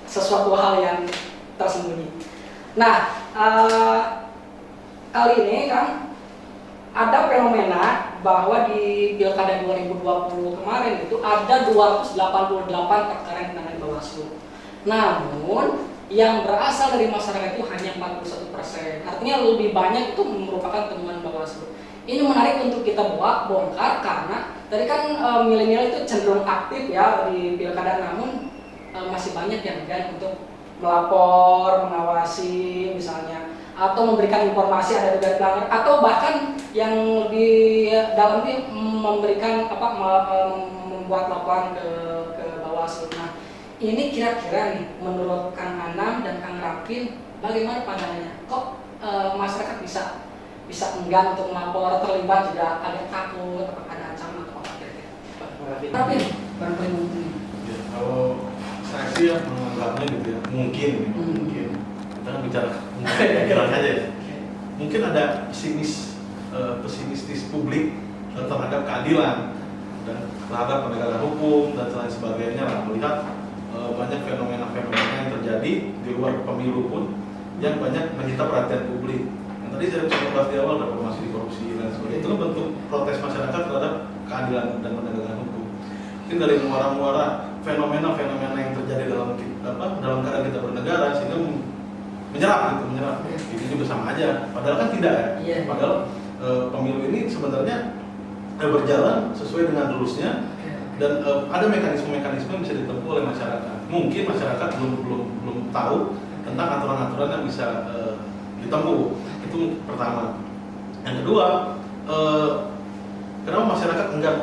sesuatu hal yang tersembunyi. Nah, kali ini kan ada fenomena bahwa di pilkada 2020 kemarin itu ada 288 perkara yang ditangani Bawaslu. Namun yang berasal dari masyarakat itu hanya 41%. Artinya lebih banyak itu merupakan temuan Bawaslu. Ini menarik untuk kita bongkar karena tadi kan milenial itu cenderung aktif ya di pilkada, namun masih banyak yang enggan untuk melapor, mengawasi misalnya. atau memberikan informasi ada dugaan pelanggaran, atau bahkan yang lebih dalam ini memberikan membuat laporan ke Bawaslu. Nah, ini kira-kira nih menurut Kang Anam dan Kang Rapin bagaimana pandangannya? Kok masyarakat bisa enggan untuk melapor, terlibat juga ada takut, ada ancaman atau apa kira-kira? Rapin, barangkali mungkin. Ya, kalau saya sih ya menganggapnya gitu ya, mungkin kita kan bicara kemungkinan aja ya. Mungkin ada pesimistis publik terhadap keadilan dan terhadap penegakan hukum dan lain sebagainya lah, melihat banyak fenomena-fenomena yang terjadi di luar pemilu pun yang banyak menyita perhatian publik. Yang tadi saya coba bahas di awal, reformasi di korupsi dan sebagainya, itu bentuk protes masyarakat terhadap keadilan dan penegakan hukum. Mungkin dari muara-muara fenomena-fenomena yang terjadi dalam keadaan kita bernegara sehingga menyerap. Ini juga sama aja, padahal kan tidak ya. Yeah. Padahal pemilu ini sebenarnya berjalan sesuai dengan rules-nya dan ada mekanisme-mekanisme yang bisa ditempuh oleh masyarakat. Mungkin masyarakat belum tahu tentang aturan-aturan yang bisa ditempuh. Itu pertama. Yang kedua, kenapa masyarakat enggak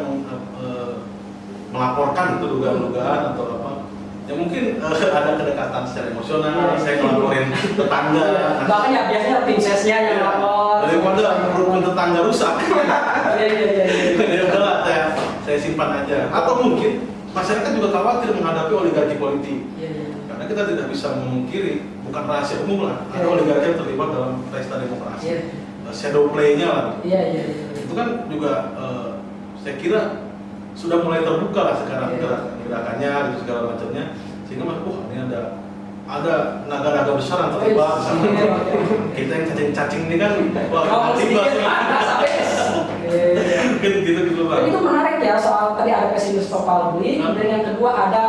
melaporkan itu dugaan-dugaan atau apa? Ya mungkin ada kedekatan secara emosional, saya ngelaporin tetangga. Bahkan ya biasanya tim sesnya yang lapor. Daripada rukun tetangga rusak. Iya. Ya udahlah, saya simpan aja. Atau mungkin masyarakat juga khawatir menghadapi oligarki politik. Karena kita tidak bisa memungkiri, bukan rahasia umum lah, ada oligarki yang terlibat dalam pesta demokrasi. Shadow play-nya lah. Iya. Itu kan juga saya kira sudah mulai terbuka lah sekarang gerakannya itu segala macamnya, sehingga ini ada naga-naga besar yang terlibat sama kita yang cacing-cacing ini kan mungkin gitu Pak. Itu menarik ya, soal tadi ada pesimis publik, dan yang kedua ada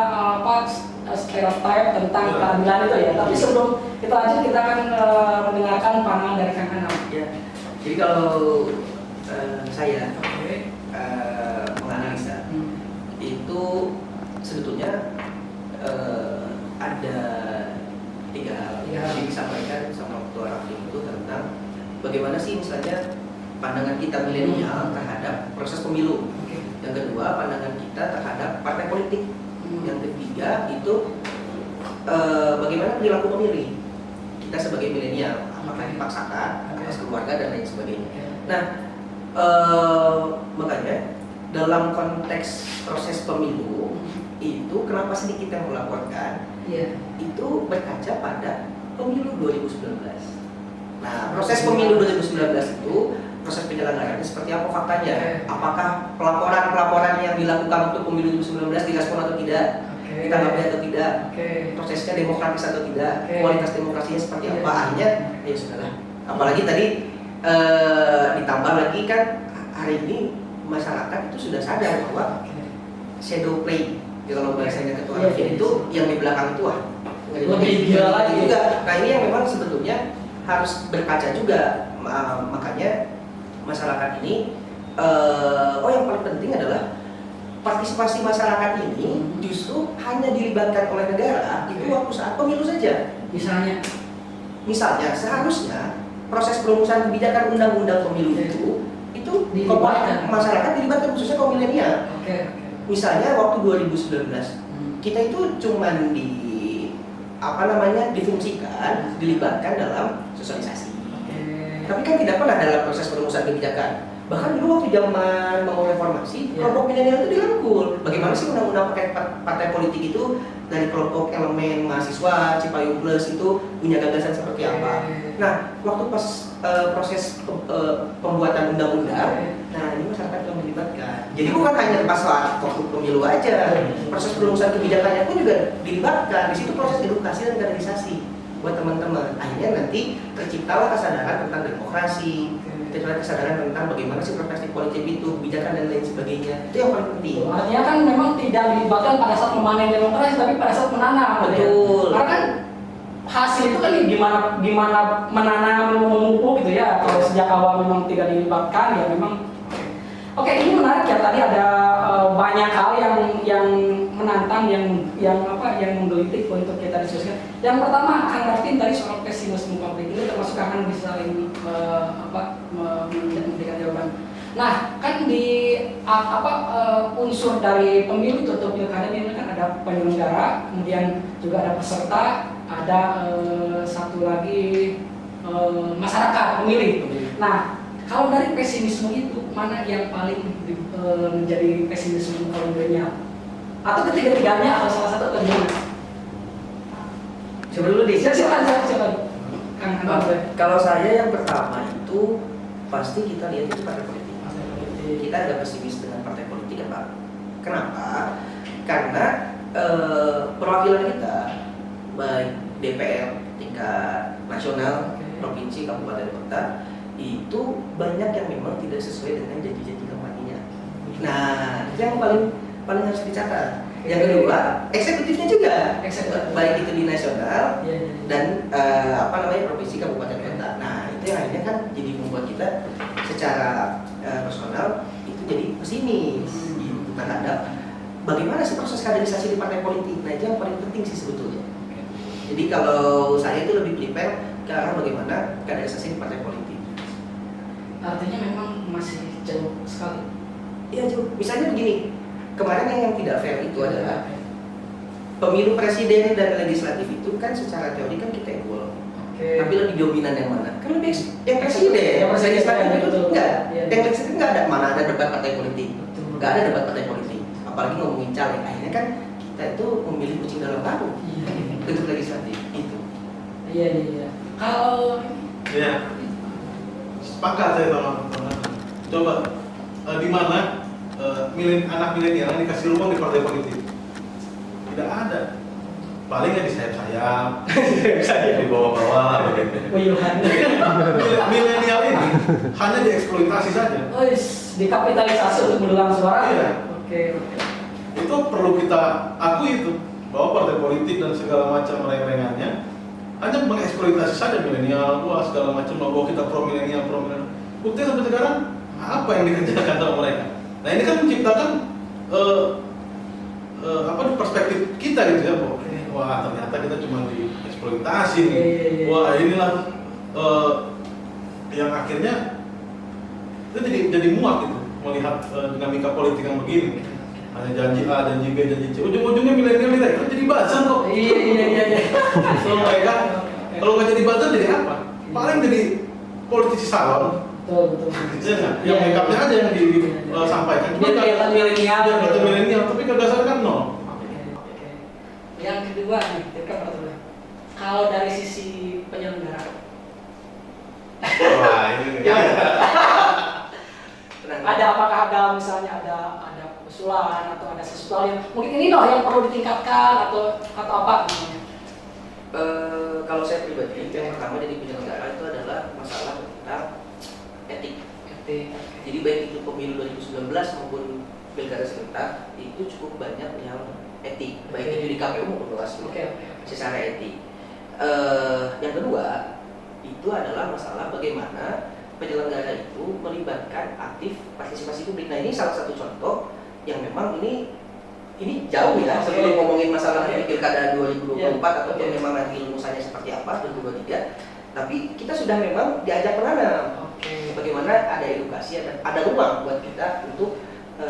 stereotype tentang keadilan itu ya. Tapi sebelum kita lanjut, kita akan mendengarkan pandangan dari Kang Anam. Ya. Jadi kalau saya menganalisa itu sebetulnya ada tiga hal yang disampaikan sama Ketua Rapim itu tentang bagaimana sih misalnya pandangan kita milenial terhadap proses pemilu. Yang kedua, pandangan kita terhadap partai politik. Yang ketiga itu bagaimana perilaku pemilih kita sebagai milenial, apakah dipaksakan atas keluarga dan lain sebagainya. Nah, makanya dalam konteks proses pemilu itu kenapa sedikit yang melaporkan itu berkaca pada pemilu 2019. Nah, proses pemilu 2019 itu proses penyelenggaraannya seperti apa faktanya? Apakah pelaporan yang dilakukan untuk pemilu 2019 direspon atau tidak? Ditanggapi atau tidak? Prosesnya demokratis atau tidak? Kualitas demokrasinya seperti apa? Akhirnya ya sudahlah. Apalagi tadi ditambah lagi kan hari ini masyarakat itu sudah sadar bahwa shadow play, kalau bahasanya Ketua Rapim itu yang di belakang itu lebih gila lagi juga. Nah, ini yang memang sebetulnya harus berkaca juga. Makanya masyarakat ini yang paling penting adalah partisipasi masyarakat ini justru hanya dilibatkan oleh negara itu waktu saat pemilu saja. Misalnya seharusnya proses perumusan kebijakan undang-undang pemilu itu dilibatkan masyarakat dilibatkan, khususnya kaum milenial. Misalnya waktu 2019 kita itu cuman difungsikan dilibatkan dalam sosialisasi. Tapi kan tidak pernah dalam proses perumusan kebijakan. Bahkan dulu waktu zaman mau reformasi, kelompok milenial itu dirangkul. Bagaimana sih undang-undang partai politik itu dari kelompok elemen mahasiswa, Cipayung Plus itu punya gagasan seperti apa? Nah, waktu pas proses pembuatan undang-undang, nah ini masyarakat yang dilibatkan. Jadi bukan hanya pas waktu pemilu aja, proses perumusan kebijakannya pun juga dilibatkan. Di situ proses edukasi dan kaderisasi buat teman-teman. Akhirnya nanti terciptalah kesadaran tentang demokrasi, kesadaran tentang bagaimana sih perspektif politik itu, kebijakan dan lain sebagainya. Itu yang paling penting. Artinya kan memang tidak dilibatkan pada saat memanen demokrasi, tapi pada saat menanam. Betul. Karena kan hasil itu kan gimana menanam, memupuk gitu ya. Kalau sejak awal memang tidak dilibatkan, ya memang. Oke, ini menarik ya. Tadi ada banyak hal yang menantang pembahasan yang menggelitik untuk kita diskusikan. Yang pertama, Kang Martin tadi soal pesimisme publik ini termasuk Kang bisa ini memberikan jawaban. Nah, kan di unsur dari pemilu atau pilkada ini kan ada penyelenggara, kemudian juga ada peserta, ada satu lagi masyarakat pemilih. Nah, kalau dari pesimisme itu mana yang paling menjadi pesimisme kalau milenial? Atau ketiga-tiganya atau salah satu atau gimana? Coba dulu deh. Siapa? Kang. Kalau saya yang pertama itu pasti kita lihat itu partai politik. Kita agak pesimis dengan partai politik ya Pak. Kenapa? Karena perwakilan kita baik DPR tingkat nasional, provinsi, kabupaten, kota itu banyak yang memang tidak sesuai dengan janji-janji kampanyenya. Nah, itu yang paling harus dicatat. Yang kedua, eksekutifnya juga, baik itu di nasional dan provinsi, kabupaten, kota. Nah, itu yang akhirnya kan jadi membuat kita secara personal itu jadi pesimis. Gitu. Nah, bagaimana sih proses kaderisasi di partai politik? Nah, itu yang paling penting sih sebetulnya. Jadi kalau saya itu lebih prepare ke arah bagaimana kaderisasi di partai politik. Artinya memang masih jauh sekali. Iya jauh. Misalnya begini, kemarin yang tidak fair itu adalah pemilu presiden dan legislatif itu kan secara teori kan kita equal. Tapi lebih dominan yang mana? Kan lebih yang presiden, yang legislatif itu enggak. Yang legislatif enggak ada, mana ada debat partai politik. Enggak ada debat partai politik. Apalagi ngomongin caleg. Akhirnya kan kita itu memilih kucing dalam karung untuk legislatif itu. Iya. Kalau sepakat saya teman-teman. Coba di mana anak milenial yang dikasih ruang di partai politik? Tidak ada. Palingnya di sayap-sayap, di bawah-bawah begitu. Milenial ini hanya dieksploitasi saja. Dikapitalisasi untuk mendulang suara. Iya. Oke. Itu perlu kita akui itu bahwa partai politik dan segala macam reng-rengannya hanya mengeksploitasi saja milenial, wah segala macam bahwa kita pro milenial. Buktinya sampai sekarang apa yang dikerjakan sama mereka? Nah ini kan menciptakan perspektif kita gitu ya, bahwa wah ternyata kita cuma dieksploitasi nih. Wah inilah yang akhirnya kita jadi muak gitu melihat dinamika politik yang begini. Hanya janji A, janji B, janji C. Ujung-ujungnya milenial kita jadi buzzer kok. Iya. Kalau nggak jadi buzzer jadi apa? Paling jadi politisi salon. Betul. Yang make upnya aja yang disampaikan. Biar kelihatan milenial. Tapi kegasan kan nol. Oke. Yang kedua nih, kalau dari sisi penyelenggara. Wah ini. Apakah ada misalnya ada usulan atau ada sesuatu yang mungkin ini yang perlu ditingkatkan atau apa namanya? Kalau saya pribadi yang pertama dari penyelenggara itu adalah masalah tentang etik. Jadi baik itu pemilu 2019 maupun pilkada serentak itu cukup banyak yang etik, baik itu di KPU maupun Bawaslu. Secara etik. Yang kedua itu adalah masalah bagaimana penyelenggara itu melibatkan aktif partisipasi publik. Nah ini salah satu contoh yang memang ini jauh ya sebelum ngomongin masalah pilkada 2024 ataupun memang nanti rumusannya seperti apa 2023. Tapi kita sudah memang diajak menanam. Bagaimana ada edukasi, ada ruang buat kita untuk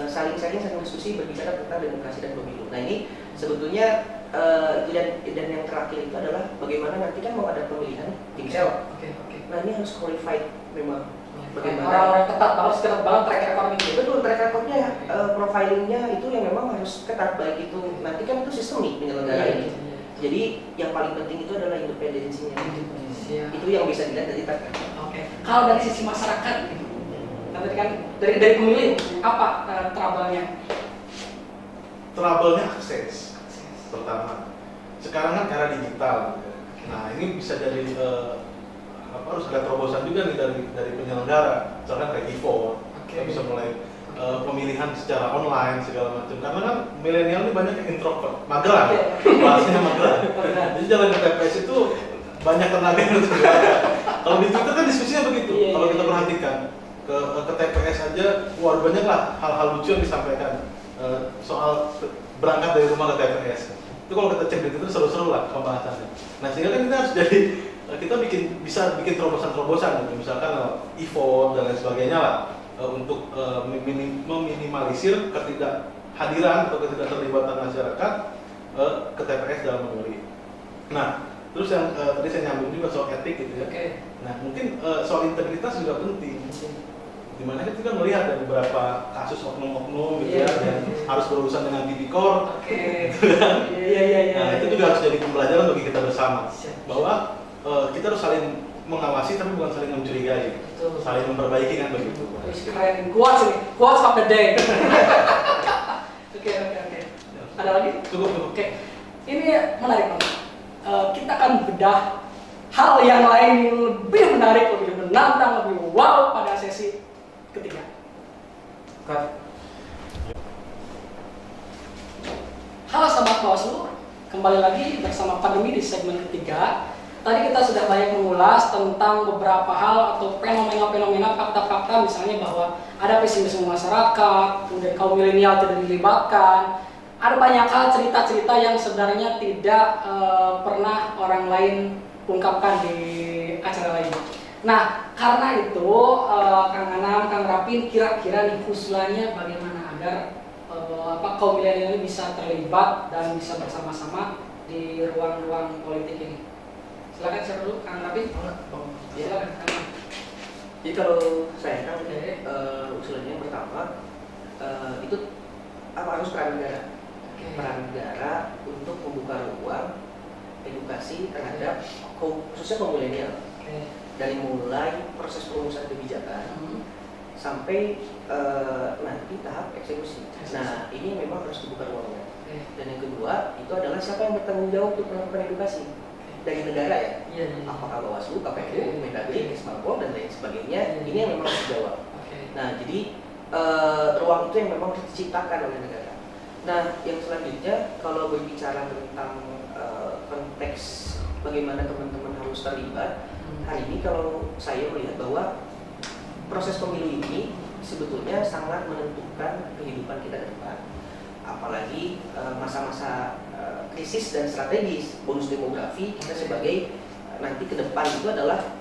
saling diskusi berbicara tentang demokrasi dan pemilu. Nah ini sebetulnya itu dan yang terakhir itu adalah bagaimana nanti kan mau ada pemilihan timsel. Nah ini harus qualified memang. Bagaimana orang ketat banget track record itu. Betul, track recordnya, profilingnya itu yang memang harus ketat, baik itu nanti kan itu sistemik penyelenggara ini. Jadi yang paling penting itu adalah independensinya. Itu yang bisa dilihat dari track record. Kalau dari sisi masyarakat, tadi kan dari pemilih apa trouble-nya? Trouble-nya akses pertama. Sekarang kan era digital. Nah ini bisa jadi harus ada terobosan juga nih dari penyelenggara, misalkan kayak e-vote, kita bisa mulai pemilihan secara online segala macam. Karena kan milenial ini banyak yang introvert, mageran, bahasanya mageran. Jadi jalan ke TPS itu banyak tenaga yang harus dikeluarkan. Kalau di Twitter kan diskusinya begitu. Kalau kita perhatikan ke TPS aja, banyak lah hal-hal lucu yang disampaikan. soal berangkat dari rumah ke TPS. Itu kalau kita cek itu seru-seru lah pembahasannya. Nah sehingga kan kita harus jadi kita bisa bikin terobosan-terobosan gitu, misalkan e-vote dan lain sebagainya lah untuk meminimalisir ketidakhadiran atau ketidakterlibatan masyarakat ke TPS dalam memilih. Nah, terus yang tadi saya nyambung juga soal etik gitu ya. Nah, mungkin soal integritas juga penting. Dimana kita kan melihat ada beberapa kasus oknum-oknum gitu ya yang harus berurusan dengan tipikor. Nah, itu juga harus jadi pembelajaran bagi kita bersama bahwa kita harus saling mengawasi tapi bukan saling mencurigai, saling memperbaiki kan begitu. Keren, quotes of the day. Oke. Ada lagi? Cukup. Oke. Ini menarik banget. Kita akan bedah hal yang lain yang lebih menarik, lebih menantang, lebih wow pada sesi ketiga. Halo sahabat Bawaslu, kembali lagi bersama Pandemi di segmen ketiga. Tadi kita sudah banyak mengulas tentang beberapa hal atau fenomena-fenomena, fakta-fakta, misalnya bahwa ada pesimisme masyarakat, kemudian kaum milenial tidak dilibatkan. Ada banyak hal cerita-cerita yang sebenarnya tidak pernah orang lain ungkapkan di acara lain. Nah, karena itu Kang Anam, Kang Rapin, kira-kira nih usulannya bagaimana agar kaum milenial ini bisa terlibat dan bisa bersama-sama di ruang-ruang politik ini. Silakan share dulu, Kang Rapin. Silakan, Kang. Jadi kalau saya kan usulannya pertama itu harus peran negara. Peran negara untuk membuka ruang edukasi terhadap khususnya kaum milenial. Dari mulai proses perumusan kebijakan sampai nanti tahap eksekusi. Nah, ini memang harus dibuka ruangnya. Dan yang kedua, itu adalah siapa yang bertanggung jawab untuk melakukan edukasi dari negara ya. Apakah Bawaslu, KPU, Mendagri, Kesbangpol dan lain sebagainya. Ini yang memang harus dijawab. Nah, jadi ruang itu yang memang harus diciptakan oleh negara. Nah, yang selanjutnya kalau berbicara tentang konteks bagaimana teman-teman harus terlibat, hari ini kalau saya melihat bahwa proses pemilu ini sebetulnya sangat menentukan kehidupan kita ke depan. Apalagi masa-masa krisis dan strategis, bonus demografi, kita sebagai nanti ke depan itu adalah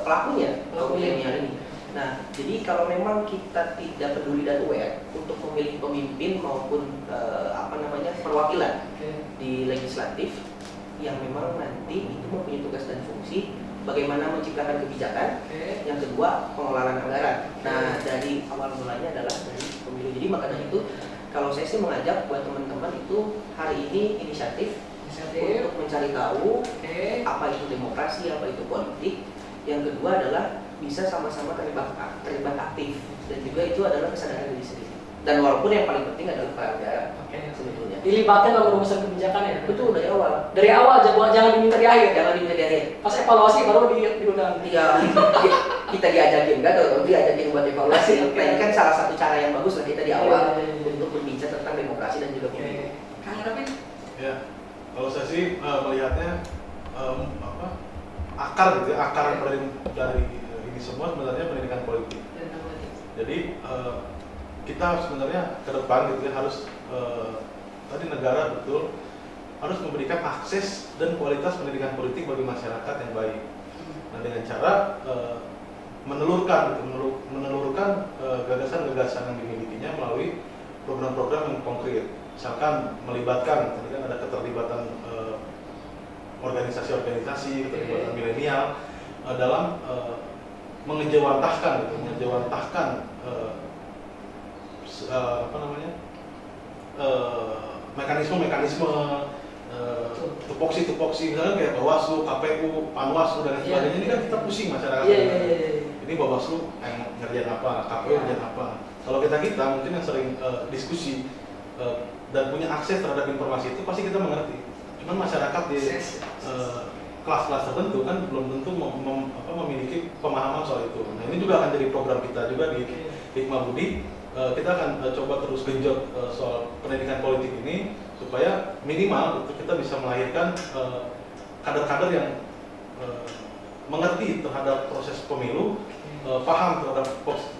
pelakunya milenial ini. Nah, jadi kalau memang kita tidak peduli dan aware untuk memilih pemimpin maupun perwakilan di legislatif yang memang nanti itu mempunyai tugas dan fungsi bagaimana menciptakan kebijakan, yang kedua pengelolaan anggaran. Nah, dari awal mulanya adalah dari pemilu. Jadi maka dari itu, kalau saya sih mengajak buat teman-teman itu hari ini inisiatif untuk mencari tahu apa itu demokrasi, apa itu politik. Yang kedua adalah bisa sama-sama terlibat aktif, dan juga itu adalah kesadaran diri sendiri. Dan walaupun yang paling penting adalah peran negara sebetulnya. Dilibatkan dalam rumusan kebijakan ya? Betul, dari awal. Dari awal, jangan diminta di akhir. Jangan diminta di akhir. Pas evaluasi baru diundang. Iya, kita diajakin enggak atau diajakin buat evaluasi. Nah, ini kan salah satu cara yang bagus lah kita di awal untuk berbicara tentang demokrasi dan juga pemilu. Kang Rapin? Ya, kalau saya sih melihatnya akar gitu ya, akar dari ini semua sebenarnya pendidikan politik. Jadi kita sebenarnya ke depan gitu ya harus tadi negara betul harus memberikan akses dan kualitas pendidikan politik bagi masyarakat yang baik. Nah, dengan cara menelurkan gagasan-gagasan yang dimilikinya melalui program-program yang konkret. Misalkan melibatkan, tadi kan ada keterlibatan organisasi-organisasi, keterlibatan milenial dalam mengejawantahkan mekanisme tupoksi misalnya kayak Bawaslu, KPU, Panwaslu dan sebagainya. Ini kan kita pusing masyarakat. Ini Bawaslu yang ngerjain apa, KPU ngerjain apa. Kalau kita mungkin yang sering diskusi dan punya akses terhadap informasi itu pasti kita mengerti. Cuman masyarakat di kelas-kelas tertentu kan belum tentu memiliki pemahaman soal itu. Nah, ini juga akan jadi program kita juga di Hikmah Budi. Kita akan coba terus genjot soal pendidikan politik ini supaya minimal kita bisa melahirkan kader-kader yang mengerti terhadap proses pemilu, paham terhadap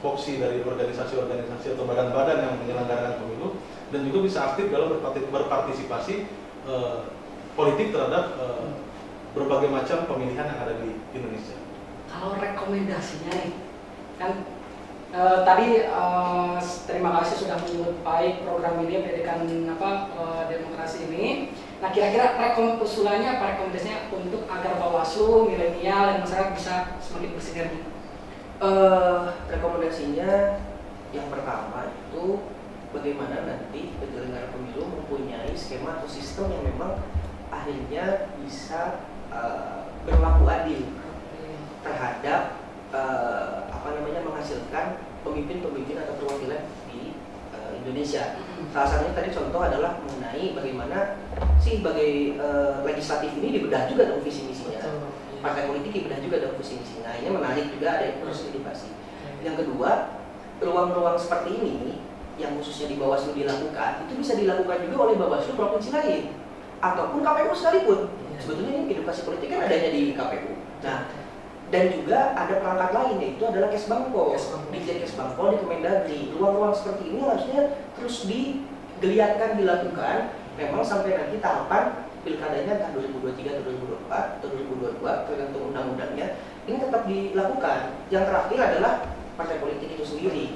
voksi dari organisasi-organisasi atau badan-badan yang menyelenggarakan pemilu, dan juga bisa aktif dalam berpartisipasi politik terhadap berbagai macam pemilihan yang ada di Indonesia. Kalau rekomendasinya nih, kan tadi terima kasih sudah menyebut program ini pendidikan demokrasi ini. Nah, kira-kira usulannya apa, rekomendasinya untuk agar Bawaslu, milenial, dan masyarakat bisa semakin bersinergi? Rekomendasinya yang pertama itu bagaimana nanti penyelenggara pemilu mempunyai skema atau sistem yang memang akhirnya bisa berlaku adil terhadap menghasilkan pemimpin-pemimpin atau perwakilan di Indonesia. Salah satunya tadi contoh adalah mengenai bagaimana sebagai legislatif ini dibedah juga dalam visi misinya. Partai politik dibedah juga dalam visi misinya. Ini menarik juga, ada proses edukasi. Yang kedua, ruang-ruang seperti ini yang khususnya di Bawaslu dilakukan, itu bisa dilakukan juga oleh Bawaslu provinsi lain ataupun KPU sekalipun. Sebetulnya ini edukasi politik kan adanya di KPU. Nah, dan juga ada perangkat lain, yaitu adalah Kesbangpol, Dirjen Kesbangpol di Kemendagri. Ruang-ruang seperti ini harusnya terus digeliatkan, dilakukan, memang sampai nanti tahapan pilkadanya entah 2023, 2024, atau 2022, tergantung undang-undangnya, ini tetap dilakukan. Yang terakhir adalah partai politik itu sendiri.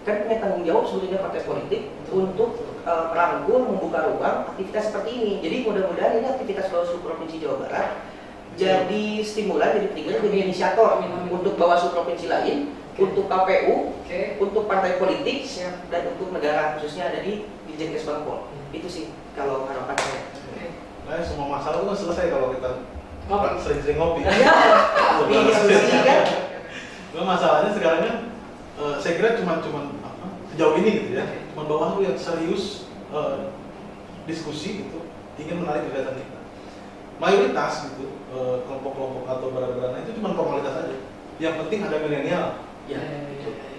Kan punya tanggung jawab sebetulnya partai politik untuk merangkul, membuka ruang aktivitas seperti ini. Jadi mudah-mudahan ini aktivitas Bawaslu Provinsi Jawa Barat jadi stimulan, jadi trigger, jadi inisiator untuk Bawaslu provinsi lain, untuk KPU, untuk partai politik, dan untuk negara khususnya ada di Dirjen Kesbangpol. Itu sih kalau harapan saya. Nah, semua masalah itu kan selesai kalau kita sering-sering ngopi. Ngopi diskusi kan. Nah, masalahnya sekarang kan saya kira cuma sejauh ini gitu ya, cuma Bawaslu yang serius diskusi gitu, ingin menarik kegiatan kita. Mayoritas gitu kelompok-kelompok atau barang-barang itu cuma formalitas aja. Yang penting ada milenial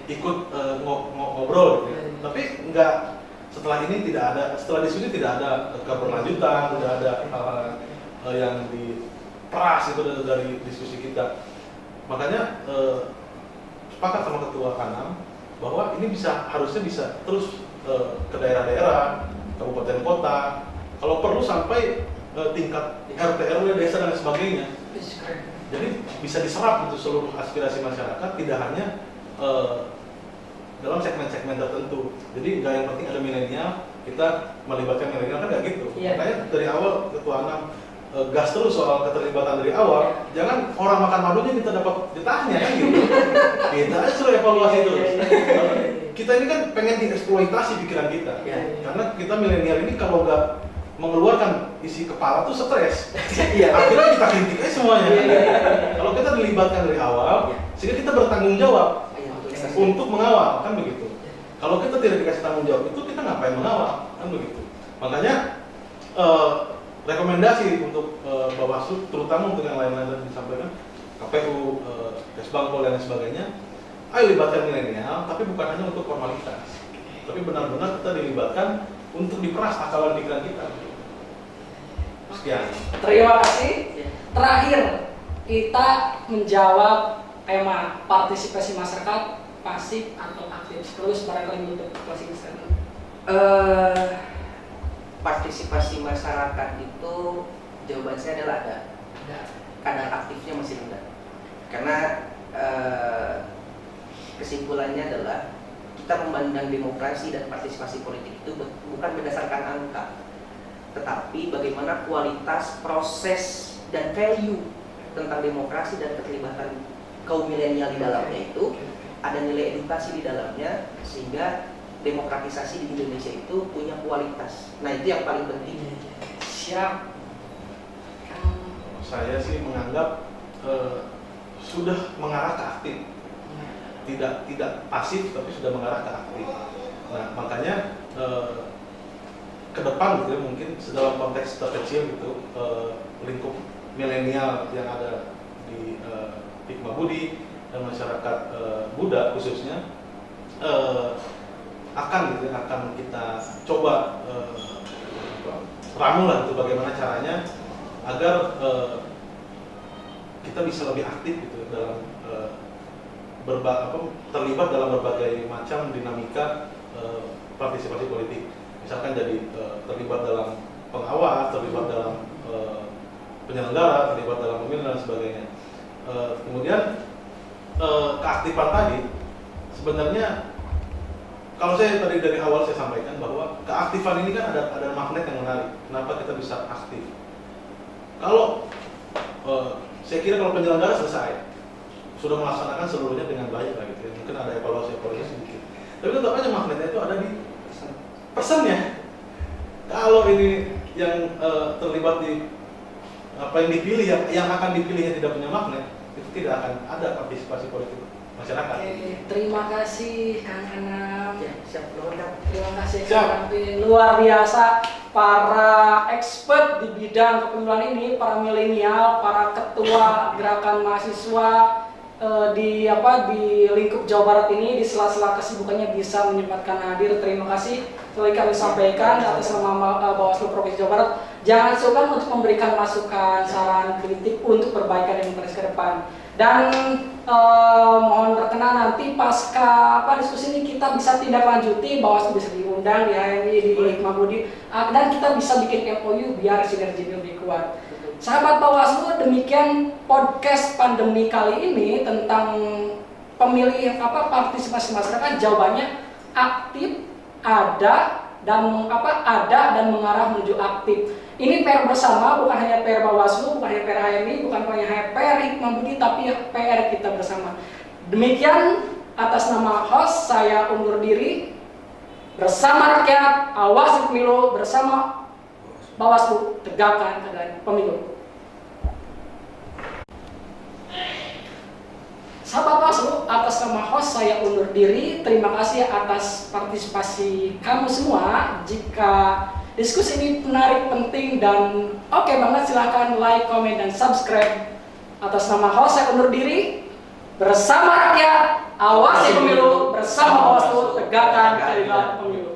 ikut ngobrol gitu. Tapi enggak, setelah ini tidak ada, setelah diskusi tidak ada keberlanjutan, tidak ada hal yang diperas itu dari diskusi kita. Makanya sepakat sama Ketua Kanam bahwa ini harusnya bisa terus ke daerah-daerah, kabupaten kota, kalau perlu sampai tingkat RT RW desa dan sebagainya. Jadi bisa diserap itu seluruh aspirasi masyarakat, tidak hanya dalam segmen-segmen tertentu. Jadi nggak yang penting ada milenial, kita melibatkan milenial, kan nggak gitu. Makanya dari awal Ketua Anam gas terus soal keterlibatan dari awal. Jangan orang makan madunya kita dapat ditanya kan gitu. Kita aja suruh evaluasi terus. Kita ini kan pengen dieksploitasi pikiran kita. Karena kita milenial ini kalau nggak mengeluarkan isi kepala tuh stres. Akhirnya kita kritik aja semuanya. Kalau kita dilibatkan dari awal, sehingga kita bertanggung jawab untuk mengawal, kan begitu. Kalau kita tidak dikasih tanggung jawab itu, kita ngapain mengawal, kan begitu. Makanya rekomendasi untuk Bawaslu, terutama untuk yang lain-lain yang disampaikan, KPU, Kesbangpol dan sebagainya, ayo libatkan milenial, tapi bukan hanya untuk formalitas, tapi benar-benar kita dilibatkan untuk diperas akalan pikiran kita. Sekian. Terima kasih. Terakhir, kita menjawab tema partisipasi masyarakat pasif atau aktif. Terus barangkali untuk closing statement. Partisipasi masyarakat itu jawaban saya adalah ada. Kadar aktifnya masih rendah. Karena kesimpulannya adalah kita memandang demokrasi dan partisipasi politik itu bukan berdasarkan angka, tetapi bagaimana kualitas proses dan value tentang demokrasi dan keterlibatan kaum milenial di dalamnya itu, ada nilai edukasi di dalamnya, sehingga demokratisasi di Indonesia itu punya kualitas. Nah, itu yang paling penting. Siap. Saya sih menganggap sudah mengarah ke aktif. Tidak pasif, tapi sudah mengarah ke aktif. Nah, makanya ke depan gitu ya, mungkin dalam konteks terkecil gitu, lingkup milenial yang ada di Hikmah Budi dan masyarakat Buddha khususnya akan kita coba ramu lah itu bagaimana caranya agar kita bisa lebih aktif gitu dalam terlibat dalam berbagai macam dinamika partisipasi politik. misalkan jadi terlibat dalam pengawas, terlibat dalam penyelenggara, terlibat dalam pemilihan dan sebagainya. Kemudian keaktifan tadi sebenarnya kalau saya tadi dari awal saya sampaikan bahwa keaktifan ini kan ada magnet yang menarik. Kenapa kita bisa aktif? Kalau saya kira kalau penyelenggara selesai, sudah melaksanakan seluruhnya dengan baik lah gitu ya. Mungkin ada evaluasi sedikit. Tapi tetap aja magnetnya itu ada di pesannya. Kalau ini yang terlibat di apa yang dipilih, yang akan dipilihnya tidak punya magnet, itu tidak akan ada partisipasi politik masyarakat. Oke, terima kasih Kang Anam. Ya, siap, Kang. Terima kasih Siap. Kang Arvin. Luar biasa para expert di bidang kepemiluan ini, para milenial, para ketua gerakan mahasiswa di lingkup Jawa Barat ini di sela-sela kesibukannya bisa menyempatkan hadir. Terima kasih telah kami sampaikan atas nama Bawaslu Provinsi Jawa Barat. Jangan sungkan untuk memberikan masukan, saran, kritik untuk perbaikan demokrasi ke depan. Dan mohon berkenan nanti pasca diskusi ini kita bisa tindak lanjuti, Bawaslu bisa diundang di HMI, di Hikmah Budi, dan kita bisa bikin MOU biar sinergi lebih kuat. Sahabat Bawaslu, demikian podcast pandemi kali ini tentang pemilih partisipasi masyarakat. Jawabannya aktif, ada dan mengarah menuju aktif. Ini PR bersama, bukan hanya PR Bawaslu, bukan hanya PR HMI, bukan hanya PR Hikmah Budi, tapi PR kita bersama. Demikian atas nama host saya undur diri. Bersama rakyat, awasi pemilu, bersama Bawaslu, tegakkan keadilan pemilu. Sahabat Bawaslu, atas nama host saya undur diri. Terima kasih atas partisipasi kamu semua. Jika diskusi ini menarik, penting, dan oke banget, silahkan like, komen, dan subscribe. Atas nama host saya undur diri. Bersama rakyat, awasi pemilu, bersama Bawaslu, tegakkan keadilan pemilu.